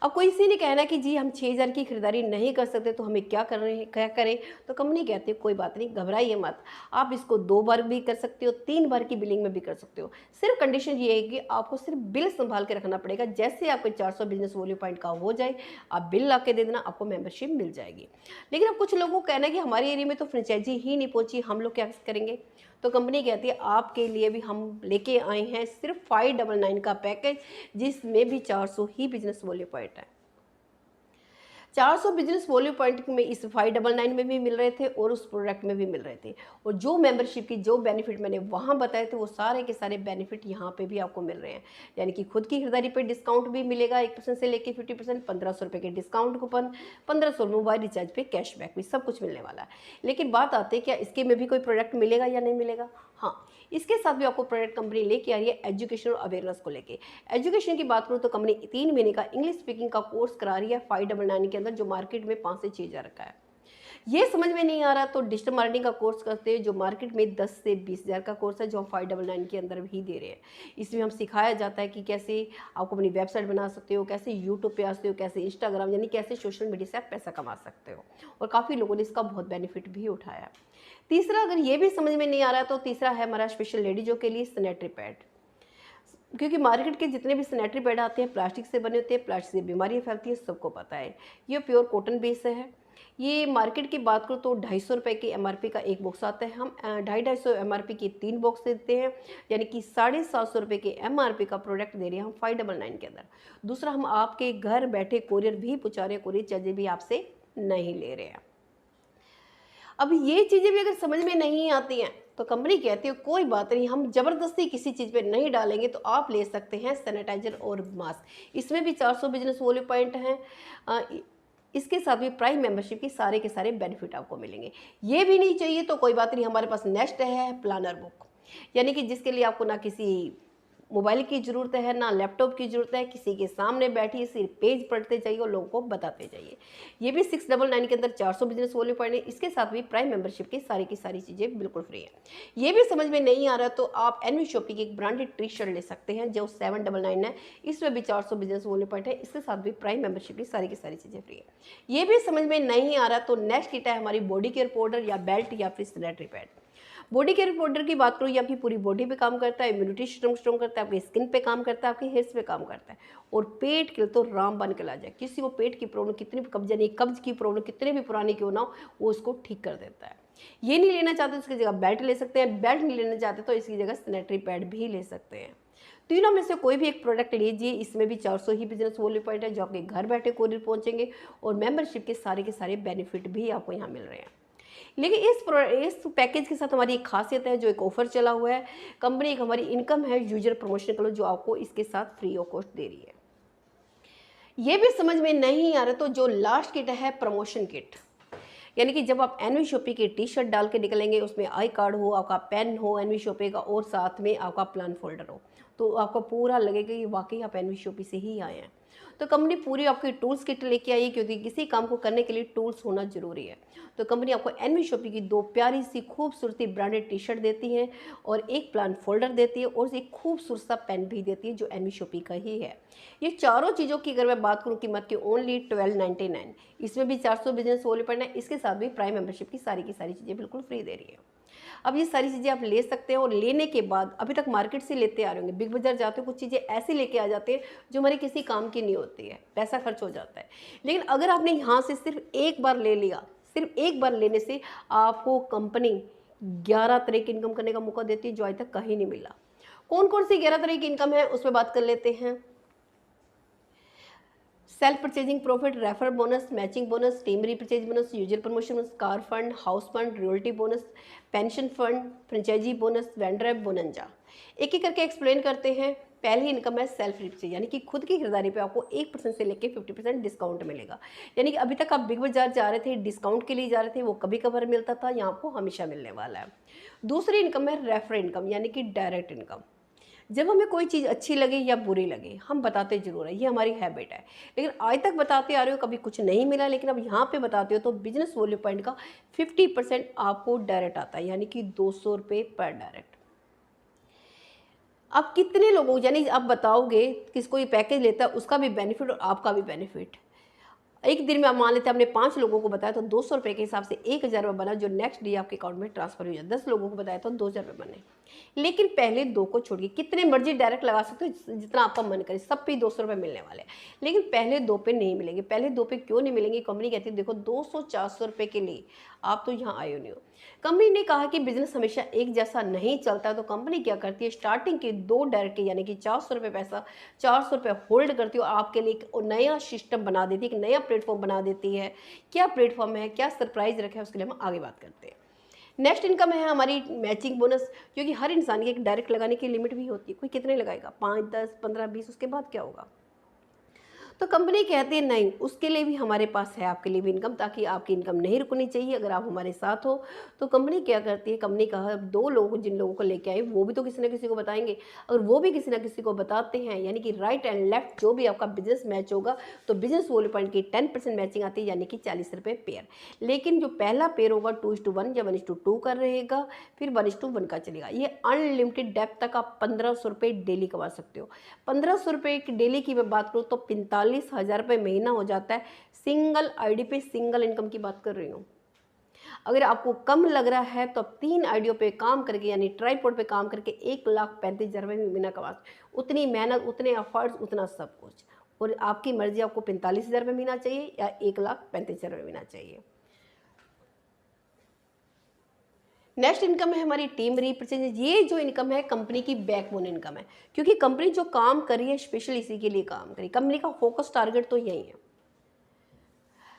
अब कोई इसी ने कहना कि जी हम 6000 की खरीदारी नहीं कर सकते तो हमें क्या कर रहे हैं, क्या करें? तो कंपनी कहती है कोई बात नहीं, घबराइए मत, आप इसको 2 बार भी कर सकते हो, 3 बार की बिलिंग में भी कर सकते हो। सिर्फ कंडीशन ये है कि आपको सिर्फ बिल संभाल के रखना पड़ेगा। जैसे आपको 400 बिजनेस वैल्यू पॉइंट का हो जाए, आप बिल ला के दे देना, आपको मेंबरशिप मिल जाएगी। लेकिन अब कुछ लोगों को कहना है कि हमारे एरिया में तो फ्रेंचाइजी ही नहीं पहुंची, हम लोग क्या करेंगे? तो कंपनी कहती है आपके लिए भी हम लेके आए हैं सिर्फ 599 का पैकेज, जिसमें भी 400 ही बिजनेस वैल्यू पॉइंट है। 400 बिजनेस वैल्यू पॉइंट में इस 599 में भी मिल रहे थे और उस प्रोडक्ट में भी मिल रहे थे। और जो मेंबरशिप की जो बेनिफिट मैंने वहाँ बताए थे वो सारे के सारे बेनिफिट यहाँ पे भी आपको मिल रहे हैं। यानी कि खुद की खरीदारी पे डिस्काउंट भी मिलेगा 1% से लेकर 50%, 1500 रुपये के डिस्काउंट कूपन, 1500 मोबाइल रिचार्ज पे कैशबैक भी, सब कुछ मिलने वाला है। लेकिन बात आती है क्या इसके में भी कोई प्रोडक्ट मिलेगा या नहीं मिलेगा? हाँ, इसके साथ भी आपको प्रोडक्ट कंपनी लेके आ रही है एजुकेशन और अवेयरनेस को लेके। एजुकेशन की बात करूँ तो कंपनी 3 महीने का इंग्लिश स्पीकिंग का कोर्स करा रही है 599 के अंदर, जो मार्केट में 5 से 6 हज़ार का है। ये समझ में नहीं आ रहा तो डिजिटल मार्केटिंग का कोर्स करते हैं, जो मार्केट में 10 से 20 हज़ार का कोर्स है, जो हम 599 के अंदर भी दे रहे हैं। इसमें हम सिखाया जाता है कि कैसे आपको अपनी वेबसाइट बना सकते हो, कैसे यूट्यूब पे आते हो, कैसे इंस्टाग्राम, यानी कैसे सोशल मीडिया से आप पैसा कमा सकते हो। और काफ़ी लोगों ने इसका बहुत बेनिफिट भी उठाया। तीसरा, अगर ये भी समझ में नहीं आ रहा तो तीसरा है हमारा स्पेशल लेडीजों के लिए सैनिटरी पैड। क्योंकि मार्केट के जितने भी सैनिटरी पैड आते हैं प्लास्टिक से बने होते हैं, प्लास्टिक से बीमारियाँ फैलती है, सबको पता है। ये प्योर कॉटन बेस है। ये मार्केट की बात करूँ तो 250 रुपये की MRP का एक बॉक्स आता है, हम 250 MRP की 3 बॉक्स देते हैं, यानी कि 750 रुपये के MRP का प्रोडक्ट दे रहे हैं हम 599 के अंदर। दूसरा, हम आपके घर बैठे कोरियर भी पहुँचा रहे हैं, कोरियर चार्जेस भी आपसे नहीं ले रहे हैं। अब ये चीज़ें भी अगर समझ में नहीं आती हैं तो कंपनी कहती है कोई बात नहीं, हम ज़बरदस्ती किसी चीज़ पे नहीं डालेंगे, तो आप ले सकते हैं सैनिटाइजर और मास्क। इसमें भी 400 बिजनेस वैल्यू पॉइंट हैं। इसके साथ भी प्राइम मेंबरशिप की सारे के सारे बेनिफिट आपको मिलेंगे। ये भी नहीं चाहिए तो कोई बात नहीं, हमारे पास नेक्स्ट है प्लानर बुक, यानी कि जिसके लिए आपको ना किसी मोबाइल की ज़रूरत है, ना लैपटॉप की ज़रूरत है, किसी के सामने बैठिए, सिर्फ पेज पढ़ते जाइए और लोगों को बताते जाइए। ये भी 699 के अंदर 400 बिजनेस वॉल्यूम पॉइंट है। इसके साथ भी प्राइम मेंबरशिप की सारी चीज़ें बिल्कुल फ्री है। ये भी समझ में नहीं आ रहा तो आप एनवी शॉपी की एक ब्रांडेड टी शर्ट ले सकते हैं जो 799 है। इसमें भी 400 बिजनेस वॉल्यूम पॉइंट है। इसके साथ भी प्राइम मेंबरशिप की सारी चीज़ें फ्री है। ये भी समझ में नहीं आ रहा तो नेक्स्ट किट है हमारी बॉडी केयर पाउडर या बेल्ट या फिर sanitary pad. Body care powder की बात करूँ, ये आपकी पूरी बॉडी पे काम करता है, इम्यूनिटी सिस्टम स्ट्रॉन्ग करता है, आपकी स्किन पे काम करता है, आपके हेयर्स पे काम करता है, और पेट के लिए तो रामबाण के इलाज है। किसी को पेट की प्रॉब्लम कितनी भी, कब्ज यानी कब्ज की प्रॉब्लम कितने भी पुरानी क्यों ना हो, वो उसको ठीक कर देता है। ये नहीं लेना चाहते तो इसकी जगह बेल्ट ले सकते हैं, बेल्ट नहीं लेना चाहते तो इसकी जगह सैनिटरी पैड भी ले सकते हैं। तीनों में से कोई भी एक प्रोडक्ट लीजिए। इसमें भी 400 ही बिजनेस वॉल्यूम पॉइंट है जो आपके घर बैठे कोरियर पहुंचेंगे, और मेंबरशिप के सारे बेनिफिट भी आपको यहाँ मिल रहे हैं। लेकिन इस पैकेज के साथ हमारी एक खासियत है, जो एक ऑफर चला हुआ है। कंपनी एक हमारी इनकम है यूजर प्रमोशन के लिए जो आपको इसके साथ फ्री ऑफ कॉस्ट दे रही है। ये भी समझ में नहीं आ रहा तो जो लास्ट किट है प्रमोशन किट, यानी कि जब आप एनवी शॉपी की टी शर्ट डाल के निकलेंगे, उसमें आई कार्ड हो, आपका पेन हो एनवी शॉपी का, और साथ में आपका प्लान फोल्डर हो, तो आपको पूरा लगेगा कि वाकई आप एनवी शॉपी से ही आए हैं। तो कंपनी पूरी आपकी टूल्स किट लेके आई है, क्योंकि किसी काम को करने के लिए टूल्स होना जरूरी है। तो कंपनी आपको एनवी शॉपी की 2 प्यारी सी खूबसूरती ब्रांडेड टी शर्ट देती है, और एक प्लान फोल्डर देती है, और एक खूबसूरत सा पेन भी देती है जो एनवी शॉपी का ही है। ये चारों चीज़ों की अगर मैं बात करूँ कीमत की ओनली 1299। इसमें भी 400 बिजनेस वॉल्यूम पॉइंट है। इसके साथ भी प्राइम मेंबरशिप की सारी चीज़ें बिल्कुल फ्री दे रही है। अब ये सारी चीज़ें आप ले सकते हैं, और लेने के बाद अभी तक मार्केट से लेते आ रहे होंगे, बिग बाजार जाते हो, कुछ चीज़ें ऐसी लेके आ जाते हैं जो हमारे किसी काम की नहीं होती है, पैसा खर्च हो जाता है। लेकिन अगर आपने यहाँ से सिर्फ एक बार ले लिया, सिर्फ एक बार लेने से आपको कंपनी 11 तरह की इनकम करने का मौका देती है जो आज तक कहीं नहीं मिला। कौन कौन सी 11 तरह की इनकम है उस पर बात कर लेते हैं। Self purchasing profit, refer bonus, matching bonus, team repurchase bonus, user promotion bonus, car fund, house fund, royalty bonus, pension fund, franchisee bonus, vendor app bonanza. एक एक करके एक्सप्लेन करते हैं। पहली इनकम है सेल्फ रिपरचेज, यानी कि खुद की खरीदारी पे आपको 1% से लेकर 50% डिस्काउंट मिलेगा। यानी कि अभी तक आप बिग बाजार जा रहे थे, डिस्काउंट के लिए जा रहे थे, वो कभी कभार मिलता था, यहाँ आपको हमेशा मिलने वाला है। दूसरी इनकम है रेफर इनकम, यानी कि डायरेक्ट इनकम। जब हमें कोई चीज़ अच्छी लगे या बुरी लगे, हम बताते जरूर है, ये हमारी हैबिट है। लेकिन आज तक बताते आ रहे हो, कभी कुछ नहीं मिला, लेकिन अब यहाँ पे बताते हो तो बिजनेस वॉल्यूम पॉइंट का 50% आपको डायरेक्ट आता है, यानी कि 200 रुपये पर डायरेक्ट। अब कितने लोगों, यानी आप बताओगे किसको ये पैकेज लेता है, उसका भी बेनिफिट और आपका भी बेनिफिट। एक दिन में आप मान लेते हैं हमने 5 लोगों को बताया तो 200 रुपये के हिसाब से 1000 रुपये बना, जो नेक्स्ट डे आपके अकाउंट में ट्रांसफर हो जाए। 10 लोगों को बताया तो 2000 रुपये बने। लेकिन पहले 2 को छोड़िए, कितने मर्जी डायरेक्ट लगा सकते हो जितना आपका मन करे, सब पे 200 रुपये मिलने वाले हैं। लेकिन पहले 2 पे नहीं मिलेंगे। पहले 2 पे क्यों नहीं मिलेंगे? कंपनी कहती है देखो 200-400 रुपये के लिए आप तो यहाँ आए नहीं हो। कंपनी ने कहा कि बिजनेस हमेशा एक जैसा नहीं चलता, तो कंपनी क्या करती है, स्टार्टिंग के 2 डायरेक्ट यानी कि 400 रुपये पैसा, 400 रुपये होल्ड करती हो, आपके लिए एक नया सिस्टम बना देती है, एक नया प्लेटफॉर्म बना देती है। क्या प्लेटफॉर्म है, क्या सरप्राइज रखा है, उसके लिए हम आगे बात करते हैं। नेक्स्ट इनकम है हमारी मैचिंग बोनस, क्योंकि हर इंसान की एक डायरेक्ट लगाने की लिमिट भी होती है। कोई कितने लगाएगा, 5, 10, 15, 20, उसके बाद क्या होगा? तो कंपनी कहती है नहीं, उसके लिए भी हमारे पास है आपके लिए भी इनकम, ताकि आपकी इनकम नहीं रुकनी चाहिए अगर आप हमारे साथ हो। तो कंपनी क्या करती है, कंपनी कहा 2 लोगों जिन लोगों को लेके आए वो भी तो किसी ना किसी को बताएंगे। अगर वो भी किसी ना किसी को बताते हैं, यानी कि राइट एंड लेफ्ट जो भी आपका बिजनेस मैच होगा, तो बिजनेस वॉल्यूम पॉइंट की 10% मैचिंग आती है, यानी कि 40 रुपये पेयर। लेकिन जो पहला पेयर होगा 2:1 या 1:2 का रहेगा, फिर 1:1 का चलेगा। ये अनलिमिटेड डेप्थ तक आप 1500 रुपये डेली कमा सकते हो। 1500 रुपये की डेली की मैं बात करूँ तो 45,000 रुपये महीना हो जाता है। सिंगल आईडी पे सिंगल इनकम की बात कर रही हूँ। अगर आपको कम लग रहा है तो आप 3 आईडियो पे काम करके, यानी ट्राइपॉड पे काम करके 1,35,000 रुपये महीना कमा। उतनी मेहनत, उतने एफर्ट्स, उतना सब कुछ, और आपकी मर्जी, आपको 45,000 रुपये महीना चाहिए या 1,35,000 रुपये महीना चाहिए। नेक्स्ट इनकम है हमारी टीम रीपरचेज। ये जो इनकम है कंपनी की बैकबोन इनकम है, क्योंकि कंपनी जो काम कर रही है स्पेशल इसी के लिए काम करी। कंपनी का फोकस टारगेट तो यही है।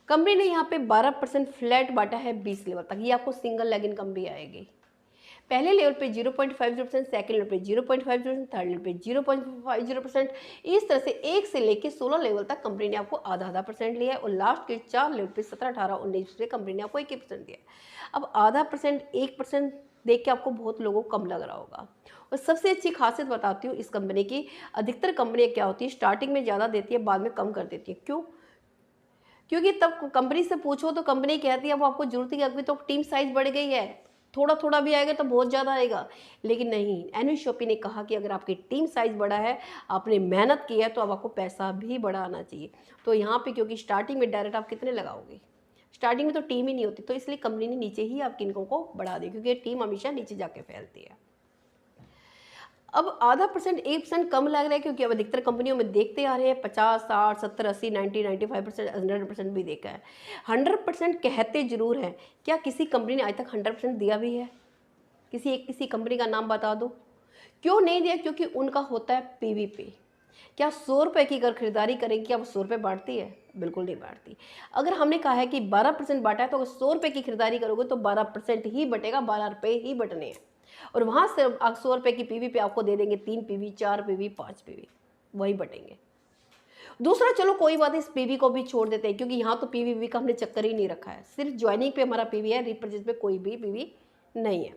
कंपनी ने यहाँ पे 12% फ्लैट बांटा है 20 लेवल तक। ये आपको सिंगल लेग इनकम भी आएगी। पहले लेवल पे 0.50%, सेकेंड लेवल पे 0.50%, थर्ड लेवल पे 0.50%। इस तरह से 1 से लेकर 16 लेवल तक कंपनी ने आपको आधा % लिया है, और लास्ट के 4 लेवल पे 17, 18, 19 पे कंपनी ने आपको 1% दिया है। अब आधा %, 1%, देख के आपको बहुत लोगों को कम लग रहा होगा। और सबसे अच्छी खासियत बताती हूँ इस कंपनी की, अधिकतर कंपनियाँ क्या होती है, स्टार्टिंग में ज़्यादा देती है, बाद में कम कर देती है। क्यों? क्योंकि तब कंपनी से पूछो तो कंपनी कहती है अब आपको जरूरत है, अभी तो टीम साइज बढ़ गई है, थोड़ा थोड़ा भी आएगा तो बहुत ज़्यादा आएगा। लेकिन नहीं, एनवी शॉपी ने कहा कि अगर आपकी टीम साइज बड़ा है, आपने मेहनत की है, तो अब आपको पैसा भी बड़ा आना चाहिए। तो यहाँ पे क्योंकि स्टार्टिंग में डायरेक्ट आप कितने लगाओगे, स्टार्टिंग में तो टीम ही नहीं होती, तो इसलिए कंपनी ने नीचे ही आपकी इनकम को बढ़ा दी, क्योंकि टीम हमेशा नीचे जाके फैलती है। अब आधा परसेंट 1% कम लग रहा है, क्योंकि अब अधिकतर कंपनियों में देखते आ रहे हैं 50, 60, 70, 80, 90, 95%, 100% भी देखा है। 100% कहते जरूर हैं, क्या किसी कंपनी ने आज तक 100% दिया भी है? किसी कंपनी का नाम बता दो। क्यों नहीं दिया? क्योंकि उनका होता है पीवी पे। क्या 100 रुपये की अगर खरीदारी करेंगे, क्या वो 100 रुपये बांटती है? बिल्कुल नहीं बांटती। अगर हमने कहा है कि 12% बांटा है, तो अगर 100 रुपये की खरीदारी करोगे तो 12% ही बटेगा, 12 रुपये ही बटने हैं। और वहाँ से आप 100 रुपये की पीवी पे आपको दे देंगे 3 पीवी, 4 पीवी, 5 पीवी, वही बटेंगे। दूसरा, चलो कोई बात नहीं, इस पीवी को भी छोड़ देते हैं, क्योंकि यहाँ तो पीवी का हमने चक्कर ही नहीं रखा है, सिर्फ ज्वाइनिंग पे हमारा पीवी है, रिपर्चेज पे कोई भी पीवी नहीं है।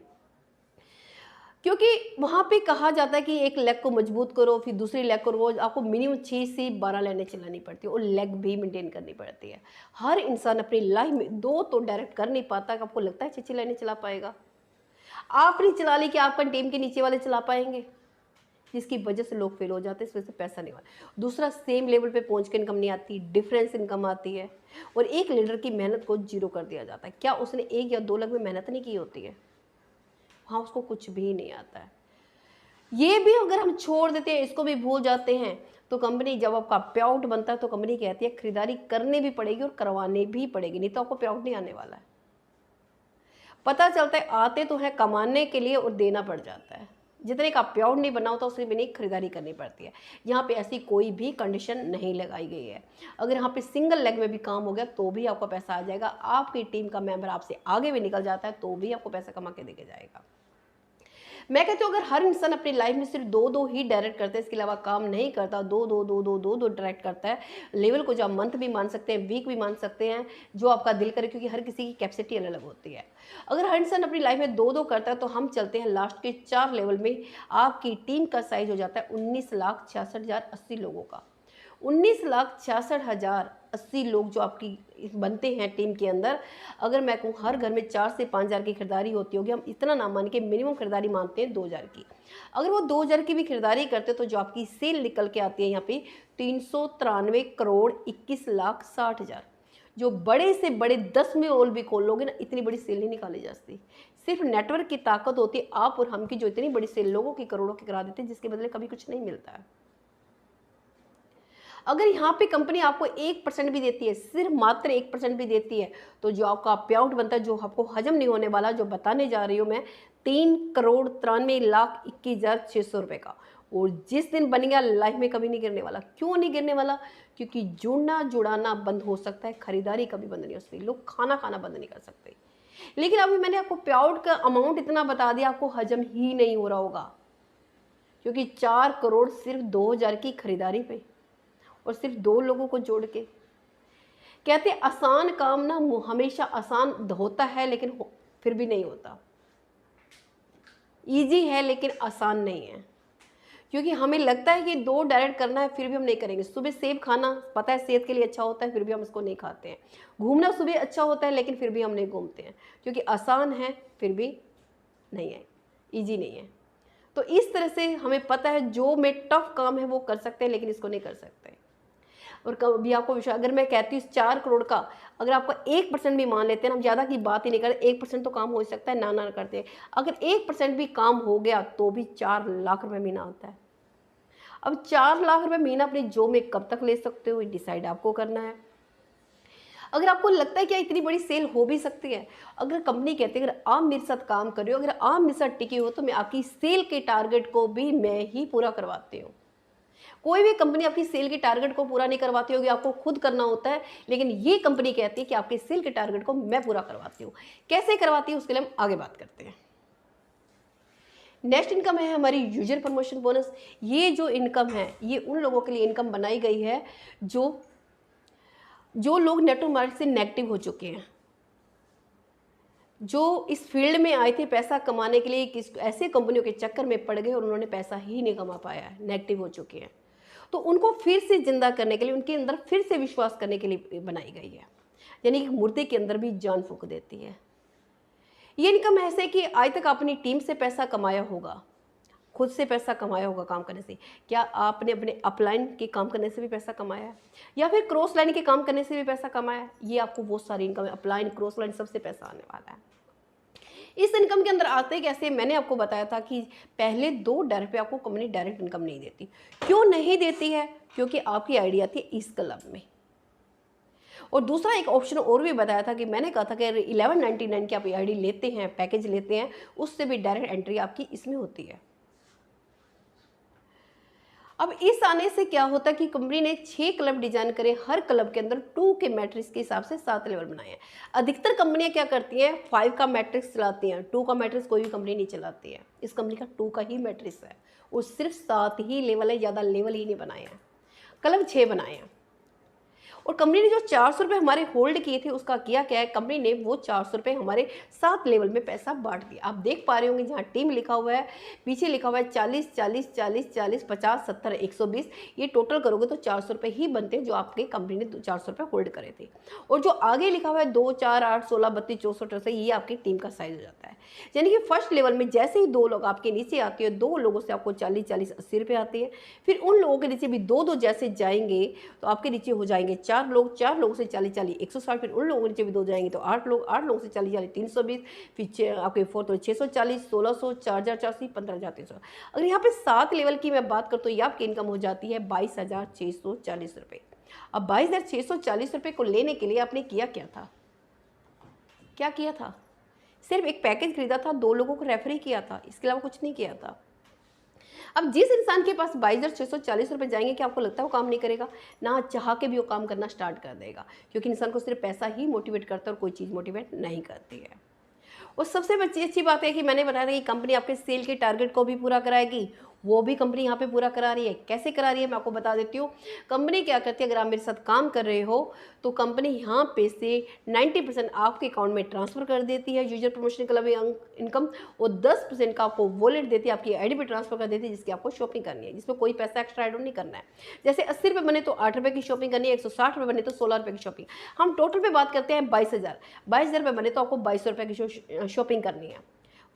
क्योंकि वहाँ पे कहा जाता है कि एक लेग को मजबूत करो, फिर दूसरी लेग को रोज आपको मिनिमम 6 से 12 लाइनें चलानी पड़ती है, और लेग भी मेंटेन करनी पड़ती है। हर इंसान अपनी लाइफ में 2 तो डायरेक्ट कर नहीं पाता। आपको लगता है 6 लाइनें चला पाएगा? आपने चला ली कि आपका टीम के नीचे वाले चला पाएंगे, जिसकी वजह से लोग फेल हो जाते हैं, इस वजह से पैसा नहीं आता। दूसरा, सेम लेवल पे पहुंच के इनकम नहीं आती, डिफरेंस इनकम आती है, और एक लीडर की मेहनत को जीरो कर दिया जाता है। क्या उसने 1 या 2 लाख में मेहनत नहीं की होती है? हाँ, उसको कुछ भी नहीं आता है। ये भी अगर हम छोड़ देते हैं, इसको भी भूल जाते हैं, तो कंपनी जब आपका पे आउट बनता है तो कंपनी कहती है खरीदारी करनी भी पड़ेगी और करवानी भी पड़ेगी, नहीं तो आपको पे आउट नहीं आने वाला है। पता चलता है आते तो है कमाने के लिए और देना पड़ जाता है। जितने का पे आउट नहीं बना होता उससे भी नहीं खरीदारी करनी पड़ती है। यहाँ पे ऐसी कोई भी कंडीशन नहीं लगाई गई है। अगर यहाँ पे सिंगल लेग में भी काम हो गया तो भी आपको पैसा आ जाएगा। आपकी टीम का मेंबर आपसे आगे भी निकल जाता है तो भी आपको पैसा कमा के देके जाएगा। मैं कहती हूँ अगर हर इंसान अपनी लाइफ में सिर्फ 2 ही डायरेक्ट करता है, इसके अलावा काम नहीं करता, 2 डायरेक्ट करता है, लेवल को जो आप मंथ भी मान सकते हैं, वीक भी मान सकते हैं, जो आपका दिल करे, क्योंकि हर किसी की कैपेसिटी अलग अलग होती है। अगर हर इंसान अपनी लाइफ में 2 करता है तो हम चलते हैं लास्ट के 4 लेवल में। आपकी टीम का साइज हो जाता है 19,66,080 लोगों का। 19,66,080 लोग जो आपकी बनते हैं टीम के अंदर। अगर मैं कहूँ हर घर में 4 से 5,000 की खरीदारी होती होगी, हम इतना ना मान के मिनिमम खरीदारी मानते हैं 2,000 की। अगर वो 2,000 की भी खरीदारी करते तो जो आपकी सेल निकल के आती है यहाँ पे 393,21,60,000। जो बड़े से बड़े 10 में ओल भी खोल लोगे ना, इतनी बड़ी सेल नहीं निकाली जाती। सिर्फ नेटवर्क की ताकत होती है, आप और हम की, जो इतनी बड़ी सेल लोगों की करोड़ों की करा देते हैं, जिसके बदले कभी कुछ नहीं मिलता है। अगर यहाँ पे कंपनी आपको 1% भी देती है, सिर्फ मात्र 1% भी देती है, तो जो आपका पे आउट बनता है, जो आपको हजम नहीं होने वाला, जो बताने जा रही हूँ मैं, 3,93,21,600 रुपये का। और जिस दिन बन गया, लाइफ में कभी नहीं गिरने वाला। क्यों नहीं गिरने वाला? क्योंकि जुड़ना जुड़ाना बंद हो सकता है, खरीदारी कभी बंद नहीं हो सकती, लोग खाना खाना बंद नहीं कर सकते। लेकिन अभी मैंने आपको पे आउट का अमाउंट इतना बता दिया, आपको हजम ही नहीं हो रहा होगा, क्योंकि 4 करोड़ सिर्फ 2,000 की खरीदारी पे, और सिर्फ 2 लोगों को जोड़ के। कहते आसान काम ना हमेशा आसान होता है, लेकिन फिर भी नहीं होता। इजी है लेकिन आसान नहीं है, क्योंकि हमें लगता है कि 2 डायरेक्ट करना है, फिर भी हम नहीं करेंगे। सुबह सेब खाना पता है सेहत के लिए अच्छा होता है, फिर भी हम इसको नहीं खाते हैं। घूमना सुबह अच्छा होता है, लेकिन फिर भी हम नहीं घूमते हैं, क्योंकि आसान है फिर भी नहीं है, ईजी नहीं है। तो इस तरह से हमें पता है जो में टफ काम है वो कर सकते हैं, लेकिन इसको नहीं कर सकते। और कभी आपको विश्वास, अगर मैं कहती हूँ 4 करोड़ का अगर आपका 1% भी मान लेते हैं, हम ज़्यादा की बात ही नहीं करते, 1% तो काम हो सकता है, ना करते हैं। अगर 1% भी काम हो गया तो भी 4 लाख रुपये महीना आता है। अब 4 लाख रुपये महीना अपनी जॉब में कब तक ले सकते हो, डिसाइड आपको करना है। अगर आपको लगता है कि इतनी बड़ी सेल हो भी सकती है, अगर कंपनी कहती है अगर आप मेरे साथ काम कर रहे हो, अगर आप मेरे साथ टिके हो, तो मैं आपकी सेल के टारगेट को भी मैं ही पूरा करवाती हूँ। कोई भी कंपनी आपकी सेल के टारगेट को पूरा नहीं करवाती होगी, आपको खुद करना होता है। लेकिन ये कंपनी कहती है कि आपके सेल के टारगेट को मैं पूरा करवाती हूँ। कैसे करवाती हूँ उसके लिए हम आगे बात करते हैं। नेक्स्ट इनकम है हमारी यूजर प्रमोशन बोनस। ये जो इनकम है ये उन लोगों के लिए इनकम बनाई गई है जो लोग नेटवर्क मार्केट से नेगेटिव हो चुके हैं। जो इस फील्ड में आए थे पैसा कमाने के लिए, किस ऐसे कंपनियों के चक्कर में पड़ गए और उन्होंने पैसा ही नहीं कमा पाया है, नेगेटिव हो चुके हैं। तो उनको फिर से जिंदा करने के लिए, उनके अंदर फिर से विश्वास करने के लिए बनाई गई है। यानी कि मुर्दे के अंदर भी जान फूंक देती है। ये इनकम ऐसे कि आज तक अपनी टीम से पैसा कमाया होगा, खुद से पैसा कमाया होगा काम करने से। क्या आपने अपने अपलाइन के काम करने से भी पैसा कमाया है, या फिर क्रॉस लाइन के काम करने से भी पैसा कमाया है? ये आपको बहुत सारी इनकम है, अपलाइन, क्रॉस लाइन, सबसे पैसा आने वाला है। इस इनकम के अंदर आते कैसे, मैंने आपको बताया था कि पहले 2 डर पे आपको कंपनी डायरेक्ट इनकम नहीं देती। क्यों नहीं देती है? क्योंकि आपकी आइडिया थी इस क्लब में। और दूसरा एक ऑप्शन और भी बताया था कि मैंने कहा था कि 1199 की आप आईडी लेते हैं, पैकेज लेते हैं, उससे भी डायरेक्ट एंट्री आपकी इसमें होती है। अब इस आने से क्या होता है कि कंपनी ने 6 क्लब डिजाइन करे, हर क्लब के अंदर 2 के मैट्रिक्स के हिसाब से 7 लेवल बनाए हैं। अधिकतर कंपनियां क्या करती हैं, 5 का मैट्रिक्स चलाती हैं, 2 का मैट्रिक्स कोई भी कंपनी नहीं चलाती है। इस कंपनी का 2 का ही मैट्रिक्स है और सिर्फ 7 ही लेवल है, ज़्यादा लेवल ही नहीं बनाए हैं, क्लब 6 बनाए हैं। और कंपनी ने जो 400 रुपये हमारे होल्ड किए थे, उसका किया क्या है, कंपनी ने वो 400 रुपये हमारे 7 लेवल में पैसा बांट दिया। आप देख पा रहे होंगे जहाँ टीम लिखा हुआ है, पीछे लिखा हुआ है 40 40 40 40 50 70 120। ये टोटल करोगे तो 400 रुपये ही बनते हैं जो आपके कंपनी ने 400 रुपये होल्ड करे थे। और जो आगे लिखा हुआ है 2 4 8 16 32 64 68, ये आपकी टीम का साइज हो जाता है। यानी कि फर्स्ट लेवल में जैसे ही 2 लोग आपके नीचे आते हैं, 2 लोगों से आपको 40 40 80 रुपये आते हैं। फिर उन लोगों के नीचे भी 2 जैसे जाएंगे तो आपके नीचे हो जाएंगे 4 लोग, 4 लोगों से 40 40 160। फिर उन लोगों के नीचे भी 2 जाएंगे तो 8 लोग, 8 लोगों से 40 40 320। फिर आपके 4 तो 640, 1600, 4080, 15300। अगर यहाँ पे 7 लेवल की मैं बात करता हूँ, ये आपकी इनकम हो जाती है 22,640 रुपये। अब 22,640 रुपये को लेने के लिए आपने किया क्या था, क्या किया था? सिर्फ एक पैकेज खरीदा था, 2 लोगों को रेफर ही किया था, इसके अलावा कुछ नहीं किया था। अब जिस इंसान के पास 22,640 रुपये जाएंगे, क्या आपको लगता है वो काम नहीं करेगा? ना चाह के भी वो काम करना स्टार्ट कर देगा, क्योंकि इंसान को सिर्फ पैसा ही मोटिवेट करता है और कोई चीज़ मोटिवेट नहीं करती है। और सबसे अच्छी बात है कि मैंने बताया था कि कंपनी आपके सेल के टारगेट को भी पूरा कराएगी, वो भी कंपनी यहाँ पे पूरा करा रही है। कैसे करा रही है मैं आपको बता देती हूँ। कंपनी क्या करती है, अगर आप मेरे साथ काम कर रहे हो तो कंपनी यहाँ पे से 90% आपके अकाउंट में ट्रांसफ़र कर देती है यूजर प्रमोशन क्लब इनकम, और 10% का आपको वॉलेट देती है, आपकी आईडी पे ट्रांसफर कर देती है, जिसकी आपको शॉपिंग करनी है, जिसमें कोई पैसा एक्स्ट्रा ऐड नहीं करना है। जैसे 80 रुपये बने तो 8 रुपये की शॉपिंग करनी है, 160 रुपये बने तो 16 रुपये की शॉपिंग। हम टोटल पे बात करते हैं 22,000 रुपये बने तो आपको 2200 रुपये की शॉपिंग करनी है,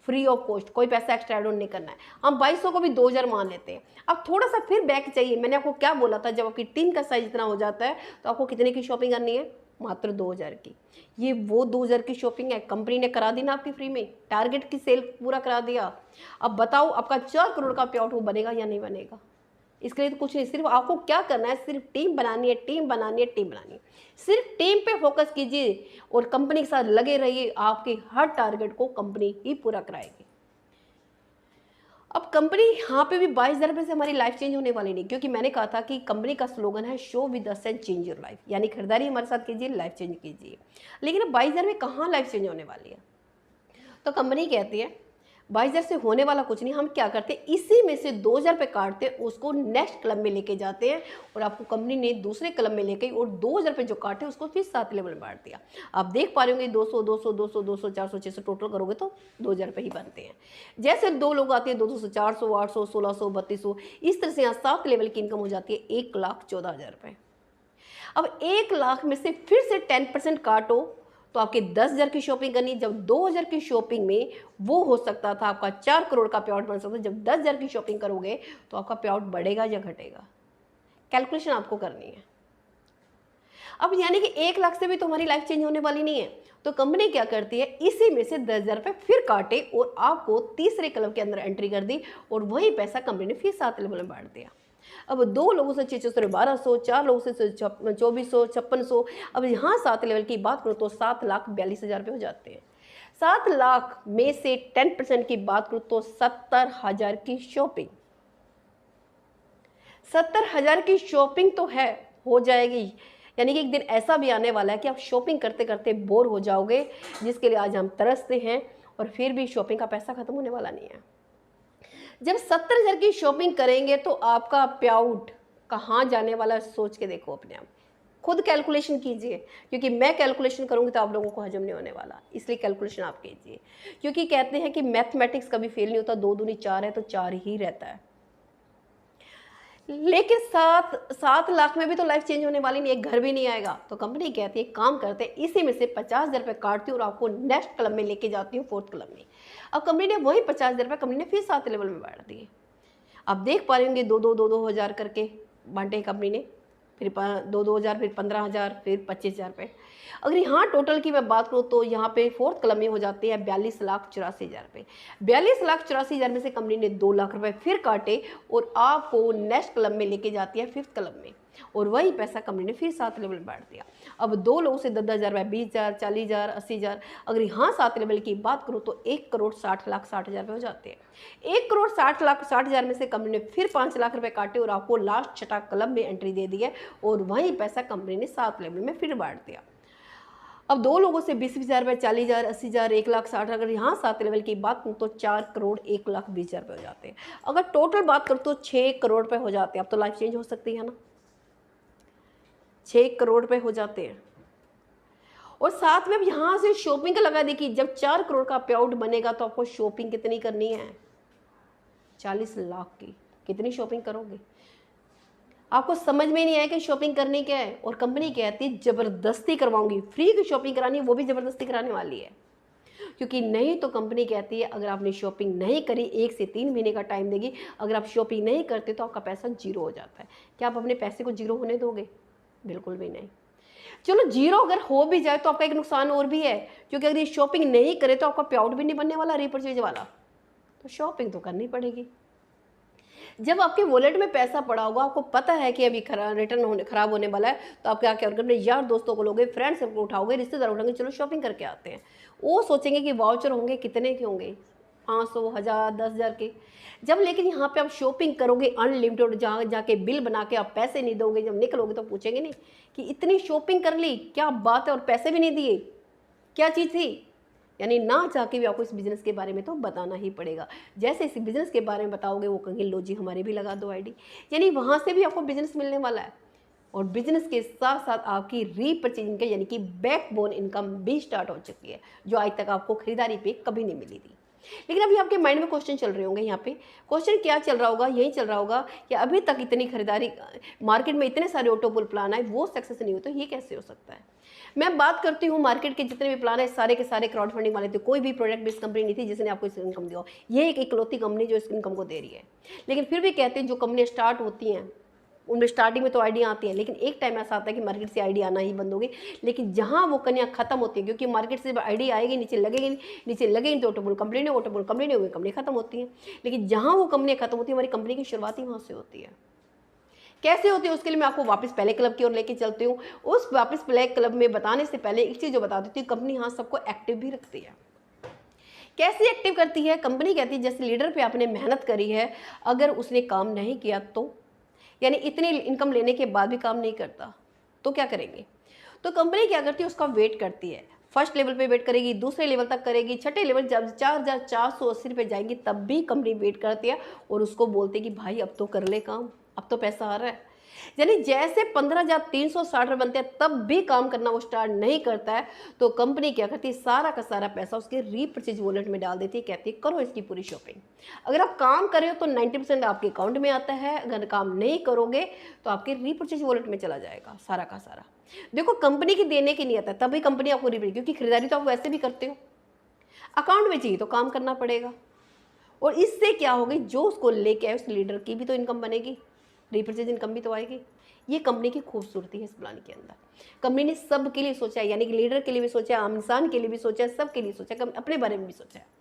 फ्री ऑफ कॉस्ट, कोई पैसा एक्स्ट्रा ऐड ऑन नहीं करना है। हम 2200 को भी 2000 मान लेते हैं। अब थोड़ा सा फिर बैक चाहिए, मैंने आपको क्या बोला था, जब आपकी टीम का साइज इतना हो जाता है तो आपको कितने की शॉपिंग करनी है, मात्र 2000 की। ये वो 2000 की शॉपिंग है, कंपनी ने करा दी ना आपकी फ्री में, टारगेट की सेल पूरा करा दिया। अब बताओ आपका 4 करोड़ का पे आउट वो बनेगा या नहीं बनेगा? इसके लिए तो कुछ नहीं, सिर्फ आपको क्या करना है, सिर्फ टीम बनानी है, टीम बनानी है, टीम बनानी है। सिर्फ टीम पे फोकस कीजिए और कंपनी के साथ लगे रहिए, आपके हर टारगेट को कंपनी ही पूरा कराएगी। अब कंपनी यहाँ पे भी 22,000 रुपये से हमारी लाइफ चेंज होने वाली नहीं, क्योंकि मैंने कहा था कि कंपनी का स्लोगन है show with us and change your life, यानी खरीदारी हमारे साथ कीजिए, लाइफ चेंज कीजिए। लेकिन अब 22,000 में कहाँ लाइफ चेंज होने वाली है? तो कंपनी कहती है 22,000 से होने वाला कुछ नहीं, हम क्या करते हैं, इसी में से 2,000 रुपये काटते हैं, उसको नेक्स्ट क्लब में लेके जाते हैं और आपको कंपनी ने दूसरे क्लब में लेके और 2,000 रुपये जो काटे उसको फिर 7 लेवल में बांट दिया। आप देख पा रहे होंगे 200 200 200 200 400 600 टोटल करोगे तो 2,000 रुपये ही बनते हैं। जैसे 2 लोग आते हैं 200 400 800 1600 3200, इस तरह से यहाँ 7 लेवल की इनकम हो जाती है 1,14,000 रुपये। अब 1 लाख में से फिर से 10% काटो तो आपके 10,000 की शॉपिंग करनी। जब 2,000 की शॉपिंग में वो हो सकता था आपका 4 करोड़ का पे आउट बन सकता था, जब 10,000 की शॉपिंग करोगे तो आपका पे आउट बढ़ेगा या घटेगा? कैलकुलेशन आपको करनी है। अब यानी कि 1 लाख से भी तो हमारी लाइफ चेंज होने वाली नहीं है, तो कंपनी क्या करती है, इसी में से 10,000 रुपये फिर काटे और आपको तीसरे क्लब के अंदर एंट्री कर दी और वही पैसा कंपनी ने फिर 7 लेवल में बांट दिया। अब 2 लोगों से 600 1200, 4 लोगों से 2400 5600। अब यहाँ 7 लेवल की बात करूँ तो 7,42,000 रुपये हो जाते हैं। 7 लाख में से 10% की बात करूँ तो 70,000 की शॉपिंग, 70,000 की शॉपिंग तो है, हो जाएगी। यानी कि एक दिन ऐसा भी आने वाला है कि आप शॉपिंग करते करते बोर हो जाओगे, जिसके लिए आज हम तरसते हैं और फिर भी शॉपिंग का पैसा खत्म होने वाला नहीं है। जब 70,000 की शॉपिंग करेंगे तो आपका पे आउट कहाँ जाने वाला है, सोच के देखो अपने आप, खुद कैलकुलेशन कीजिए, क्योंकि मैं कैलकुलेशन करूँगी तो आप लोगों को हजम नहीं होने वाला, इसलिए कैलकुलेशन आप कीजिए। क्योंकि कहते हैं कि मैथमेटिक्स कभी फेल नहीं होता, 2 दूनी 4 है तो 4 ही रहता है। लेकिन 7 लाख में भी तो लाइफ चेंज होने वाली नहीं, एक घर भी नहीं आएगा। तो कंपनी कहती है काम करते हैं, इसी में से 50,000 रुपये काटती हूँ और आपको नेक्स्ट क्लब में लेके जाती हूँ, 4th क्लब में। अब कंपनी ने वही 50,000 रुपये कंपनी ने फिर 7 लेवल में बांट दिए। आप देख पा रहे होंगे 2-2 हज़ार करके बांटे कंपनी ने, फिर 2-2 हज़ार, फिर 15,000, फिर 25,000 रुपये। अगर यहाँ टोटल की मैं बात करूँ तो यहाँ पे 4th क्लब में हो जाते हैं 42,84,000 रुपये। 42,84,000 में से कंपनी ने 2 लाख रुपये फिर काटे और आपको नेक्स्ट क्लब में लेके जाती है 5th क्लब में, और वही पैसा कंपनी ने फिर 7 लेवल बांट दिया। अब 2 लोगों से 10,000 रुपये, 20,000, 40,000, 80,000। अगर यहाँ 7 लेवल की बात करूँ तो 1,60,60,000 रुपये हो जाते हैं। 1,60,60,000 में से कंपनी ने फिर 5 लाख रुपये काटे और आपको लास्ट 6ठा क्लब में एंट्री दे दी है, और वही पैसा कंपनी ने 7 लेवल में फिर बांट दिया। अब 2 लोगों से 20,000 रुपये, 40,000, 80,000, 1,60,000, अगर यहाँ 7 लेवल की बात करूँ तो 4,01,20,000 रुपये हो जाते हैं। अगर टोटल बात करूँ तो 6 करोड़ रुपये हो जाते हैं। अब तो लाइफ चेंज हो सकती है ना, 6 करोड़ रुपये हो जाते हैं। और साथ में अब यहाँ से शॉपिंग का लगा देखिए, जब 4 करोड़ का पे आउट बनेगा तो आपको शॉपिंग कितनी करनी है, 40 लाख की। कितनी शॉपिंग करोगे, आपको समझ में नहीं आया कि शॉपिंग करनी क्या है। और कंपनी कहती है ज़बरदस्ती करवाऊंगी, फ्री की शॉपिंग करानी, वो भी ज़बरदस्ती कराने वाली है। क्योंकि नहीं तो कंपनी कहती है अगर आपने शॉपिंग नहीं करी 1 से 3 महीने का टाइम देगी, अगर आप शॉपिंग नहीं करते तो आपका पैसा जीरो हो जाता है। क्या आप अपने पैसे को जीरो होने दोगे, बिल्कुल भी नहीं। चलो जीरो अगर हो भी जाए तो आपका एक नुकसान और भी है, क्योंकि अगर ये शॉपिंग नहीं करे तो आपका पे आउट भी नहीं बनने वाला रीपरचेज वाला, तो शॉपिंग तो करनी पड़ेगी। जब आपके वॉलेट में पैसा पड़ा होगा, आपको पता है कि अभी रिटर्न खराब होने वाला है, तो आप क्या करोगे, अपने यार दोस्तों को लोगे, फ्रेंड्स को उठाओगे, रिश्तेदार उठाओगे, चलो शॉपिंग करके आते हैं। वो सोचेंगे कि वाउचर होंगे, कितने के होंगे, 500, 1000, 10,000 के। जब लेकिन यहाँ पे आप शॉपिंग करोगे अनलिमिटेड, जहाँ जाके बिल बना के आप पैसे नहीं दोगे, जब निकलोगे तो पूछेंगे नहीं कि इतनी शॉपिंग कर ली, क्या बात है, और पैसे भी नहीं दिए, क्या चीज़ थी। यानी ना चाह के भी आपको इस बिज़नेस के बारे में तो बताना ही पड़ेगा। जैसे इस बिज़नेस के बारे में बताओगे, वो कहेंगे लो जी हमारे भी लगा दो आईडी, यानी वहाँ से भी आपको बिज़नेस मिलने वाला है। और बिज़नेस के साथ साथ आपकी रीपर्चेजिंग यानी कि बैकबोन इनकम भी स्टार्ट हो चुकी है, जो आज तक आपको खरीदारी पे कभी नहीं मिली थी। लेकिन अभी आपके माइंड में क्वेश्चन चल रहे होंगे, यहाँ पे क्वेश्चन क्या चल रहा होगा, यही चल रहा होगा कि अभी तक इतनी खरीदारी, मार्केट में इतने सारे ऑटोपुल प्लान आए, वो सक्सेस नहीं हुए, तो ये कैसे हो सकता है। मैं बात करती हूँ मार्केट के जितने भी प्लान है, सारे के सारे क्राउड फंडिंग वाले थे, कोई भी प्रोडक्ट बेस्ड कंपनी नहीं थी जिसने आपको इस इनकम दिया। ये एक इकलौती कंपनी जो इस इनकम को दे रही है। लेकिन फिर भी कहते हैं जो कंपनी स्टार्ट होती हैं उनमें स्टार्टिंग में तो आइडिया आती है, लेकिन एक टाइम ऐसा आता है कि मार्केट से आइडिया आना ही बंद होगी। लेकिन जहाँ वो कन्या खत्म होती है, क्योंकि मार्केट से आइडिया आएगी, नीचे लगेगी तो ऑटोमोबाइल कंपनी होगी, कंपनी खत्म होती है। लेकिन जहाँ वो कंपनी खत्म होती है, हमारी कंपनी की शुरुआत ही वहाँ से होती है। कैसे होती है उसके लिए मैं आपको वापस पहले क्लब की ओर लेके चलती हूँ। उस वापस पहले क्लब में बताने से पहले एक चीज़ जो बता देती हूँ, कंपनी यहाँ सबको एक्टिव भी रखती है। कैसे एक्टिव करती है, कंपनी कहती है जैसे लीडर पे आपने मेहनत करी है, अगर उसने काम नहीं किया तो, यानी इतनी इनकम लेने के बाद भी काम नहीं करता तो क्या करेंगे। तो कंपनी क्या करती है, उसका वेट करती है। फर्स्ट लेवल पे वेट करेगी, दूसरे लेवल तक करेगी, छठे लेवल जब 4,480 रुपये जाएंगी तब भी कंपनी वेट करती है और उसको बोलते कि भाई अब तो कर ले काम, अब तो पैसा आ रहा है। यानी जैसे 15,360 रुपये बनते हैं तब भी काम करना वो स्टार्ट नहीं करता है, तो कंपनी क्या करती है, सारा का सारा पैसा उसके रीपर्चेज वॉलेट में डाल देती है, कहती है करो इसकी पूरी शॉपिंग। अगर आप काम कर रहे हो तो 90% आपके अकाउंट में आता है, अगर काम नहीं करोगे तो आपके रीपर्चेज वॉलेट में चला जाएगा सारा का सारा। देखो कंपनी की देने की नहीं आता है, तभी कंपनी आपको रीपर्चेज, क्योंकि खरीदारी तो आप वैसे भी करते हो, अकाउंट में चाहिए तो काम करना पड़ेगा। और इससे क्या होगी, जो उसको लेके आए उस लीडर की भी तो इनकम बनेगी, रीपर्चेज इनकम भी तो आएगी। ये कंपनी की खूबसूरती है इस प्लान के अंदर। कंपनी ने सब के लिए सोचा है, यानी कि लीडर के लिए भी सोचा है, आम इंसान के लिए भी सोचा है, सब के लिए सोचा है, अपने बारे में भी सोचा है।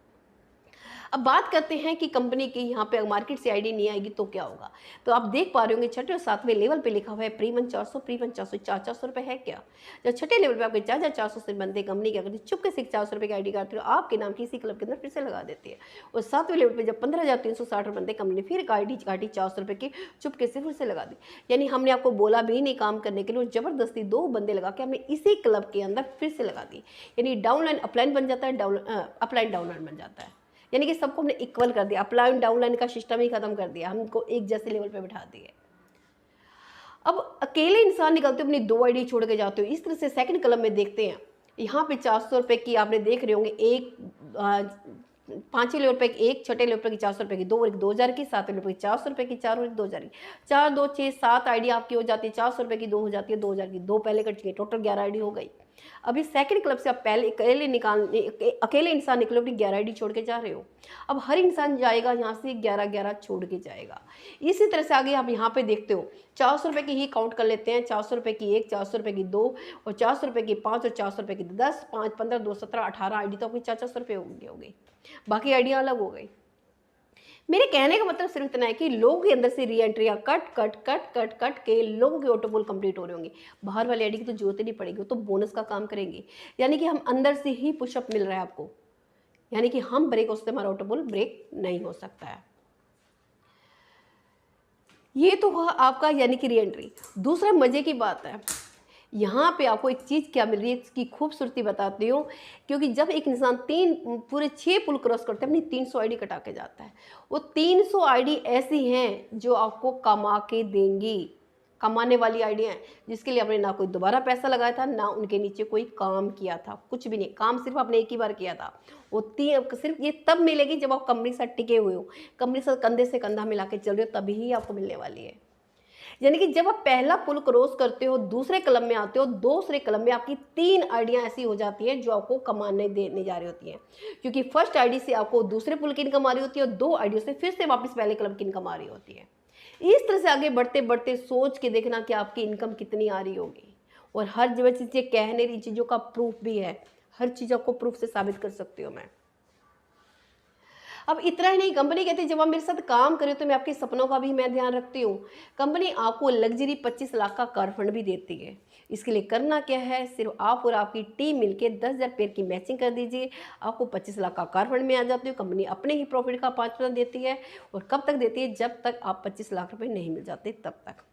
अब बात करते हैं कि कंपनी की यहाँ पे मार्केट से आईडी नहीं आएगी तो क्या होगा। तो आप देख पा रहे होंगे छठे और सातवें लेवल पे लिखा हुआ है प्रीमन 400, प्रीमन 400, 400 रुपये है क्या। जब छठे लेवल पे आपके 4,400 से बनते कंपनी क्या करती है, चुपके से 400 रुपये की आईडी कार्ड थ्रू आपके नाम किसी क्लब के अंदर फिर से लगा देती है। और सातवें लेवल पे जब 15,360 रुपये बनते कंपनी फिर एक आईडी काटी 400 रुपये की, चुपके से फिर से लगा दी। यानी हमने आपको बोला भी नहीं काम करने के लिए, जबरदस्ती 2 बंदे लगा के हमने इसी क्लब के अंदर फिर से लगा दी। यानी डाउनलाइन अपलाइन बन जाता है, अपलाइन डाउनलाइन बन जाता है। यानी कि सबको हमने इक्वल कर दिया, अपलाइन डाउनलाइन का सिस्टम ही खत्म कर दिया, हमको एक जैसे लेवल पे बिठा दिए। अब अकेले इंसान निकलते हो, अपनी 2 आईडी छोड़ के जाते हो। इस तरह से सेकंड कलम में देखते हैं, यहाँ पे 400 रुपये की आपने देख रहे होंगे, एक 5वें लेवल पे एक, 6ठे लेवल पे की 400 रुपये की 2, और एक 2000 की, 7वें लेवल पे 400 रुपये की 4 और एक 2000 की 4, 2, 6, 7 आईडी आपकी हो जाती है। 400 रुपये की 2 हो जाती है, 2000 की 2 पहले कट चुकी है, टोटल 11 आईडी हो गई। अभी सेकंड क्लब से आप पहले अकेले इंसान निकले, अपनी 11 आईडी छोड़ के जा रहे हो। अब हर इंसान जाएगा यहाँ से 11-11 छोड़ के जाएगा। इसी तरह से आगे आप यहाँ पे देखते हो, 400 रुपये की ही काउंट कर लेते हैं। 400 रुपये की 1, 400 रुपये की 2, और 400 रुपये की 5, और 400 रुपये की 10, 5, 15, 2, 17, 18 आईडी तो आपकी 400 रुपये हो गई। बाकी आइडिया अलग हो गई। मेरे कहने का मतलब सिर्फ इतना है कि लोगों के अंदर से री एंट्रियाँ cut cut cut cut cut के लोगों की ऑटो पोल कंप्लीट हो रहे होंगे। बाहर वाली आईडी की तो जरूरत ही नहीं पड़ेगी, वो तो बोनस का काम करेंगे। यानी कि हम अंदर से ही पुशअप मिल रहा है आपको, यानी कि हम ब्रेक उससे हमारा ऑटो पोल ब्रेक नहीं हो सकता है। ये तो हुआ आपका यानी कि री एंट्री। दूसरा मजे की बात है, यहाँ पे आपको एक चीज़ क्या मिल रही है, इसकी खूबसूरती बताती हूँ। क्योंकि जब एक इंसान पूरे 6 पुल क्रॉस करते हैं, अपनी 300 आईडी कटा के जाता है। वो 300 आईडी ऐसी हैं जो आपको कमा के देंगी, कमाने वाली आईडियाँ हैं, जिसके लिए आपने ना कोई दोबारा पैसा लगाया था, ना उनके नीचे कोई काम किया था, कुछ भी नहीं। काम सिर्फ आपने एक ही बार किया था। वो सिर्फ ये तब मिलेगी जब आप कंपनी के साथ टिके हुए हो, कंपनी से कंधे से कंधा मिला के चल रहे हो, तभी ही आपको मिलने वाली है। यानी कि जब आप पहला पुल क्रॉस करते हो, दूसरे कलम में आते हो, दूसरे कलम में आपकी 3 आइडियाँ ऐसी हो जाती हैं जो आपको कमाने देने जा रही होती हैं। क्योंकि फर्स्ट आईडी से आपको दूसरे पुल की इनकम आ रही होती है, और 2 आईडियों से फिर से वापस पहले कलम की इनकम आ रही होती है। इस तरह से आगे बढ़ते बढ़ते सोच के देखना कि आपकी इनकम कितनी आ रही होगी। और हर जगह चीज़ें कहने रही चीज़ों का प्रूफ भी है, हर चीज़ आपको प्रूफ से साबित कर सकती हूँ मैं। अब इतना ही नहीं, कंपनी कहती है जब आप मेरे साथ काम करें तो मैं आपके सपनों का भी मैं ध्यान रखती हूँ। कंपनी आपको लग्जरी 25 लाख का कार फंड भी देती है। इसके लिए करना क्या है, सिर्फ आप और आपकी टीम मिलके 10,000 पेयर की मैचिंग कर दीजिए, आपको 25 लाख का कार फंड में आ जाती है। कंपनी अपने ही प्रॉफिट का 5% देती है, और कब तक देती है, जब तक आप 25 लाख रुपये नहीं मिल जाते तब तक।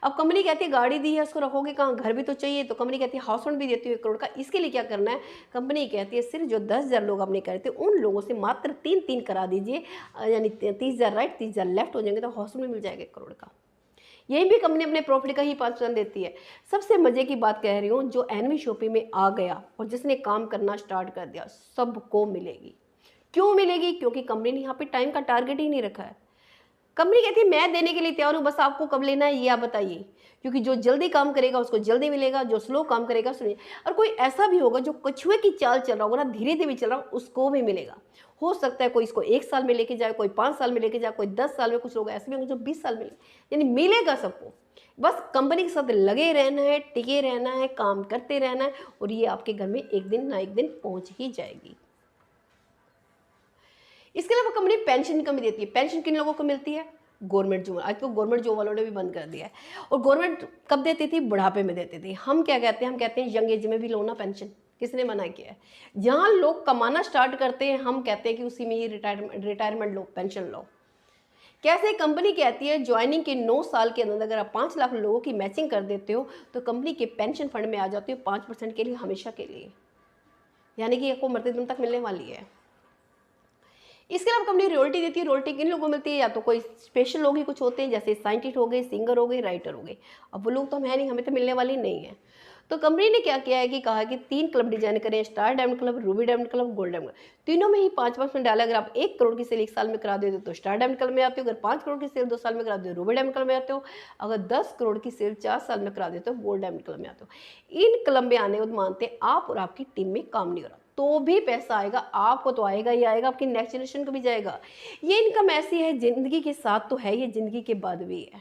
अब कंपनी कहती है गाड़ी दी है, उसको रखोगे कहाँ, घर भी तो चाहिए, तो कंपनी कहती है हाउस फंड भी देती है 1 करोड़ का। इसके लिए क्या करना है, कंपनी कहती है सिर्फ जो 10,000 लोग आपने करे थे उन लोगों से मात्र 3-3 करा दीजिए, यानी 30,000 राइट 30,000 लेफ्ट हो जाएंगे, तो हाउस फंड भी मिल जाएगा 1 करोड़ का। यही भी कंपनी अपने प्रॉफिट का ही 5% देती है। सबसे मजे की बात कह रही हूँ, जो एनवी शॉपिंग में आ गया और जिसने काम करना स्टार्ट कर दिया, सबको मिलेगी। क्यों मिलेगी, क्योंकि कंपनी ने यहाँ पे टाइम का टारगेट ही नहीं रखा है। कंपनी कहती है मैं देने के लिए तैयार हूँ, बस आपको कब लेना है ये आप बताइए। क्योंकि जो जल्दी काम करेगा उसको जल्दी मिलेगा, जो स्लो काम करेगा सुनिए। और कोई ऐसा भी होगा जो कछुए की चाल चल रहा होगा ना, धीरे धीरे चल रहा होगा, उसको भी मिलेगा। हो सकता है कोई इसको 1 साल में लेके जाए, कोई 5 साल में लेके जाए, कोई 10 साल में, कुछ लोग ऐसे भी होंगे जो 20 साल में, यानी मिलेगा सबको। बस कंपनी के साथ लगे रहना है, टिके रहना है, काम करते रहना है, और ये आपके घर में एक दिन ना एक दिन पहुंच ही जाएगी। इसके अलावा कंपनी पेंशन इनकम भी देती है। पेंशन किन लोगों को मिलती है, गवर्नमेंट जॉब। आज तो गवर्नमेंट जॉब वालों ने भी बंद कर दिया है। और गवर्नमेंट कब देती थी, बुढ़ापे में देती थी। हम क्या कहते हैं, हम कहते हैं यंग एज में भी लो ना पेंशन, किसने मना किया है। जहाँ लोग कमाना स्टार्ट करते हैं हम कहते हैं कि उसी में ही रिटायरमेंट लो, पेंशन लो। कैसे, कंपनी कहती है ज्वाइनिंग के 9 साल के अंदर अगर आप 5 लाख लोगों की मैचिंग कर देते हो तो कंपनी के पेंशन फंड में आ जाती हो 5% के लिए, हमेशा के लिए, यानी कि आपको मरते दिन तक मिलने वाली है। इसके अलावा कंपनी रॉयल्टी देती है। रॉयल्टी किन लोगों को मिलती है, या तो कोई स्पेशल लोग ही कुछ होते हैं, जैसे साइंटिस्ट हो गए, सिंगर हो गए, राइटर हो गए। अब वो लोग तो हम है नहीं, हमें तो मिलने वाली नहीं है। तो कंपनी ने क्या किया है कि कहा कि 3 क्लब डिजाइन करें, star diamond club, Ruby diamond club, gold diamond. तीनों में ही 5% डाला। अगर आप 1 करोड़ की सेल 1 साल में करा देते हो तो स्टार डायमंड क्लब में आते हो। अगर 5 करोड़ की सेल 2 साल में करा देते हो रूबी डायमंड क्लब में आते हो। अगर 10 करोड़ की सेल 4 साल में करा देते हो गोल्ड डायमंड क्लब में आते हो। इन क्लब में आने को मानते आप और आपकी टीम में काम नहीं हो रहा तो भी पैसा आएगा, आपको तो आएगा ही आएगा, आपकी नेक्स्ट जनरेशन को भी जाएगा। ये इनकम ऐसी है, जिंदगी के साथ तो है, ये जिंदगी के बाद भी है।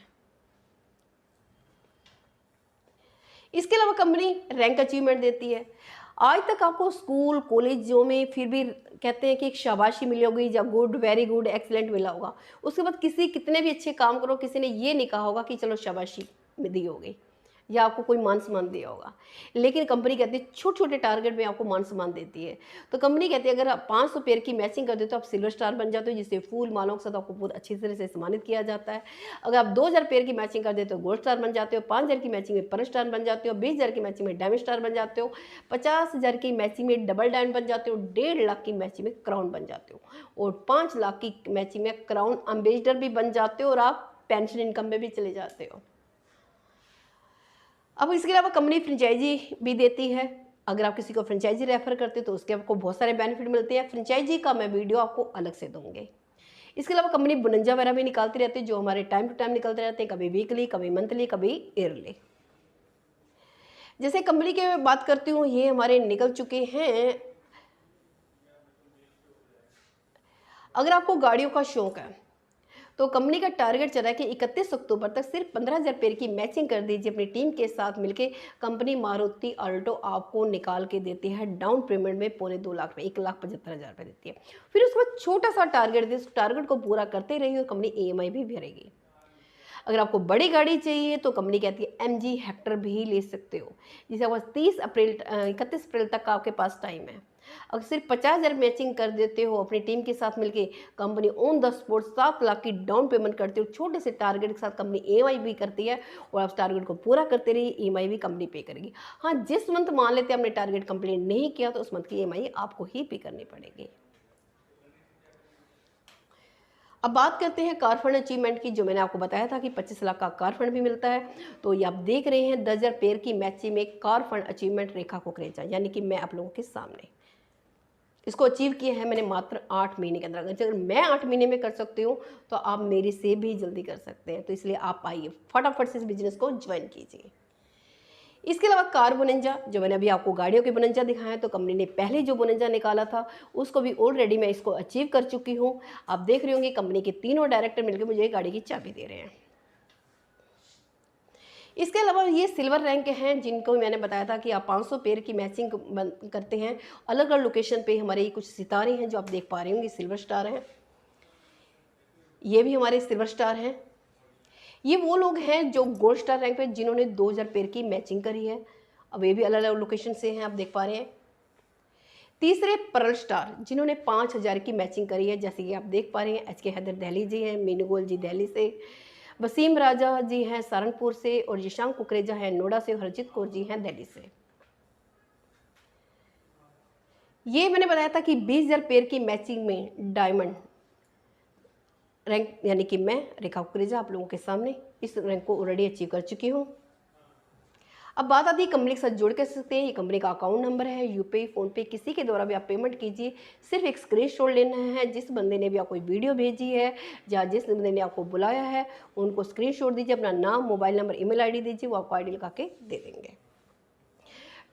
इसके अलावा कंपनी रैंक अचीवमेंट देती है। आज तक आपको स्कूल कॉलेजों में फिर भी कहते हैं कि एक शाबाशी मिली होगी, या गुड, वेरी गुड, एक्सीलेंट मिला होगा। उसके बाद किसी कितने भी अच्छे काम करो, किसी ने ये नहीं कहा होगा कि चलो शाबाशी दी होगी या आपको कोई मान सम्मान दिया होगा। लेकिन कंपनी कहती है छोटे छोटे टारगेट में आपको मान सम्मान देती है। तो कंपनी कहती है अगर आप 500 पेयर की मैचिंग कर देते हो तो आप सिल्वर स्टार बन जाते हो, जिससे फूल मालों के साथ आपको बहुत अच्छी तरह से सम्मानित किया जाता है। अगर आप 2000 पेयर की मैचिंग कर देते हो गोल्ड स्टार बन जाते हो, 5000 की मैचिंग में पर्ल स्टार बन जाते हो, 20,000 की मैचिंग में डायमंड स्टार बन जाते हो, 50,000 की मैचिंग में डबल डायमंड बन जाते हो, 1.5 लाख की मैचिंग में क्राउन बन जाते हो, और 5 लाख की मैचिंग में क्राउन एम्बेसडर भी बन जाते हो, और आप पेंशन इनकम में भी चले जाते हो। अब इसके अलावा कंपनी फ्रेंचाइजी भी देती है। अगर आप किसी को फ्रेंचाइजी रेफर करते हैं तो उसके आपको बहुत सारे बेनिफिट मिलते हैं। फ्रेंचाइजी का मैं वीडियो आपको अलग से दूंगी। इसके अलावा कंपनी बोनंजा वगैरह भी निकालती रहती है, जो हमारे टाइम टू टाइम निकलते रहते हैं, कभी वीकली, कभी मंथली, कभी ईयरली। जैसे कंपनी की बात करती हूँ, ये हमारे निकल चुके हैं। अगर आपको गाड़ियों का शौक है तो कंपनी का टारगेट चल रहा है कि 31 अक्टूबर तक सिर्फ 15,000 पेयर की मैचिंग कर दीजिए अपनी टीम के साथ मिलके। कंपनी मारुति अल्टो आपको निकाल के देती है डाउन पेमेंट में 2.25 लाख रुपये, 1,75,000 रुपये देती है। फिर उसके बाद छोटा सा टारगेट दे, उस टारगेट को पूरा करते रहिए और कंपनी EMI भी भरेगी। अगर आपको बड़ी गाड़ी चाहिए तो कंपनी कहती है MG हेक्टर भी ले सकते हो, जिसे आपको 31 अप्रैल तक का आपके पास टाइम है। अगर सिर्फ 50,000 मैचिंग कर देते हो अपनी टीम के साथ मिलके, company on the spot 7 lakh की डाउन पेमेंट करती हो। छोटे से टारगेट के साथ कंपनी EMI भी करती है और आप टारगेट को पूरा करते रहिए, EMI भी कंपनी पे करेगी। हाँ, जिस मंथ मान लेते हैं हमने टारगेट कंप्लीट नहीं किया तो उस मंथ की EMI आपको ही पे करनी पड़ेगी। अब बात करते हैं कार फंड अचीवमेंट की, जो मैंने आपको बताया था कि 25 लाख का कार फंड भी मिलता है। तो ये आप देख रहे हैं 10,000 पेयर की मैचिंग में कार फंड अचीवमेंट रेखा कुकरेजा, यानी कि मैं आप लोगों के सामने इसको अचीव किया है मैंने मात्र 8 महीने के अंदर। अगर मैं 8 महीने में कर सकती हूँ तो आप मेरे से भी जल्दी कर सकते हैं। तो इसलिए आप आइए, फटाफट से इस बिजनेस को ज्वाइन कीजिए। इसके अलावा कार बोनंजा, जो मैंने अभी आपको गाड़ियों के बोनंजा दिखाया, तो कंपनी ने पहले जो बोनंजा निकाला था उसको भी ऑलरेडी मैं इसको अचीव कर चुकी हूँ। आप देख रहे होंगे कंपनी के तीनों डायरेक्टर मिलकर मुझे गाड़ी की चाबी दे रहे हैं। इसके अलावा ये सिल्वर रैंक हैं, जिनको मैंने बताया था कि आप 500 पेयर की मैचिंग करते हैं। अलग अलग लोकेशन पे हमारे कुछ सितारे हैं जो आप देख पा रहे होंगे, सिल्वर स्टार हैं। ये भी हमारे सिल्वर स्टार हैं। ये वो लोग हैं जो गोल्ड स्टार रैंक पे, जिन्होंने 2,000 पेयर की मैचिंग करी है। अब ये भी अलग अलग लोकेशन से हैं, आप देख पा रहे हैं। तीसरे पर्ल स्टार, जिन्होंने 5,000 की मैचिंग करी है, जैसे कि आप देख पा रहे हैं। HK हैदर दिल्ली जी हैं, मीनू गोयल जी दिल्ली से, वसीम राजा जी हैं सहारनपुर से, और यशांक कुकरेजा हैं नोएडा से, और हरजीत कौर जी हैं दिल्ली से। ये मैंने बताया था कि 20,000 पेयर की मैचिंग में डायमंड रैंक, यानी कि मैं रेखा कुकरेजा आप लोगों के सामने इस रैंक को ऑलरेडी अचीव कर चुकी हूँ। अब बात आती है कंपनी के साथ जुड़ कर सकते हैं। ये कंपनी का अकाउंट नंबर है, UPI, फ़ोनपे, किसी के द्वारा भी आप पेमेंट कीजिए। सिर्फ एक स्क्रीनशॉट लेना है। जिस बंदे ने भी आपको वीडियो भेजी है या जिस बंदे ने आपको बुलाया है, उनको स्क्रीनशॉट दीजिए, अपना नाम, मोबाइल नंबर, ईमेल ID दीजिए, वो आपको ID लगा के दे देंगे।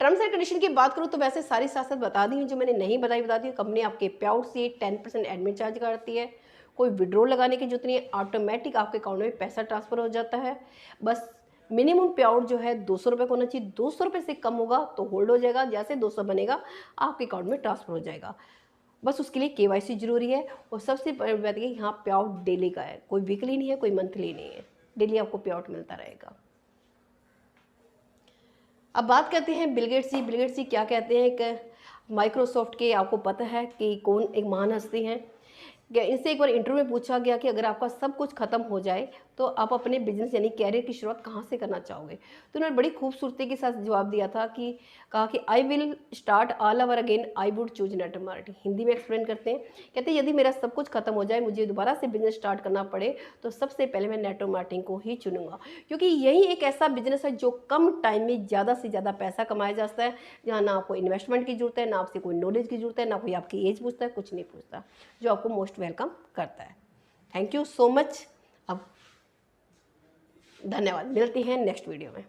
टर्म्स एंड कंडीशन की बात करूँ तो वैसे सारी साथ बता दी हूँ, जो मैंने नहीं बताई बता दी हूँ। कंपनी आपके पे आउट से 10% एडमिट चार्ज काटती है। कोई विड्रॉ लगाने की जरूरत नहीं है, ऑटोमेटिक आपके अकाउंट में पैसा ट्रांसफर हो जाता है। बस मिनिमम पे आउट जो है 200 रुपये का होना चाहिए। 200 रुपये से कम होगा तो होल्ड हो जाएगा, जैसे 200 बनेगा आपके अकाउंट में ट्रांसफर हो जाएगा। बस उसके लिए KYC जरूरी है। और सबसे बड़ी बात है यहाँ पे आउट डेली का है, कोई वीकली नहीं है, कोई मंथली नहीं है, डेली आपको पे आउट मिलता रहेगा। अब बात करते हैं बिल गेट्स जी। बिल गेट्स जी क्या कहते हैं, एक माइक्रोसॉफ्ट के, आपको पता है कि कौन एक महान हस्ती हैं। इनसे एक बार इंटरव्यू में पूछा गया कि अगर आपका सब कुछ खत्म हो जाए तो आप अपने बिजनेस यानी कैरियर की शुरुआत कहाँ से करना चाहोगे। तो उन्होंने बड़ी खूबसूरती के साथ जवाब दिया था कि कहा कि I will start all over again, I would choose network marketing. Hindi में एक्सप्लेन करते हैं, कहते हैं यदि मेरा सब कुछ खत्म हो जाए, मुझे दोबारा से बिजनेस स्टार्ट करना पड़े, तो सबसे पहले मैं नेटवर्क मार्केटिंग को ही चुनूंगा, क्योंकि यही एक ऐसा बिजनेस है जो कम टाइम में ज़्यादा से ज़्यादा पैसा कमाया जाता है, जहाँ ना आपको इन्वेस्टमेंट की जरूरत है, ना आपसे कोई नॉलेज की जरूरत है, ना कोई आपकी एज पूछता है, कुछ नहीं पूछता, जो आपको मोस्ट वेलकम करता है। Thank you so much. अब धन्यवाद, मिलती हैं नेक्स्ट वीडियो में।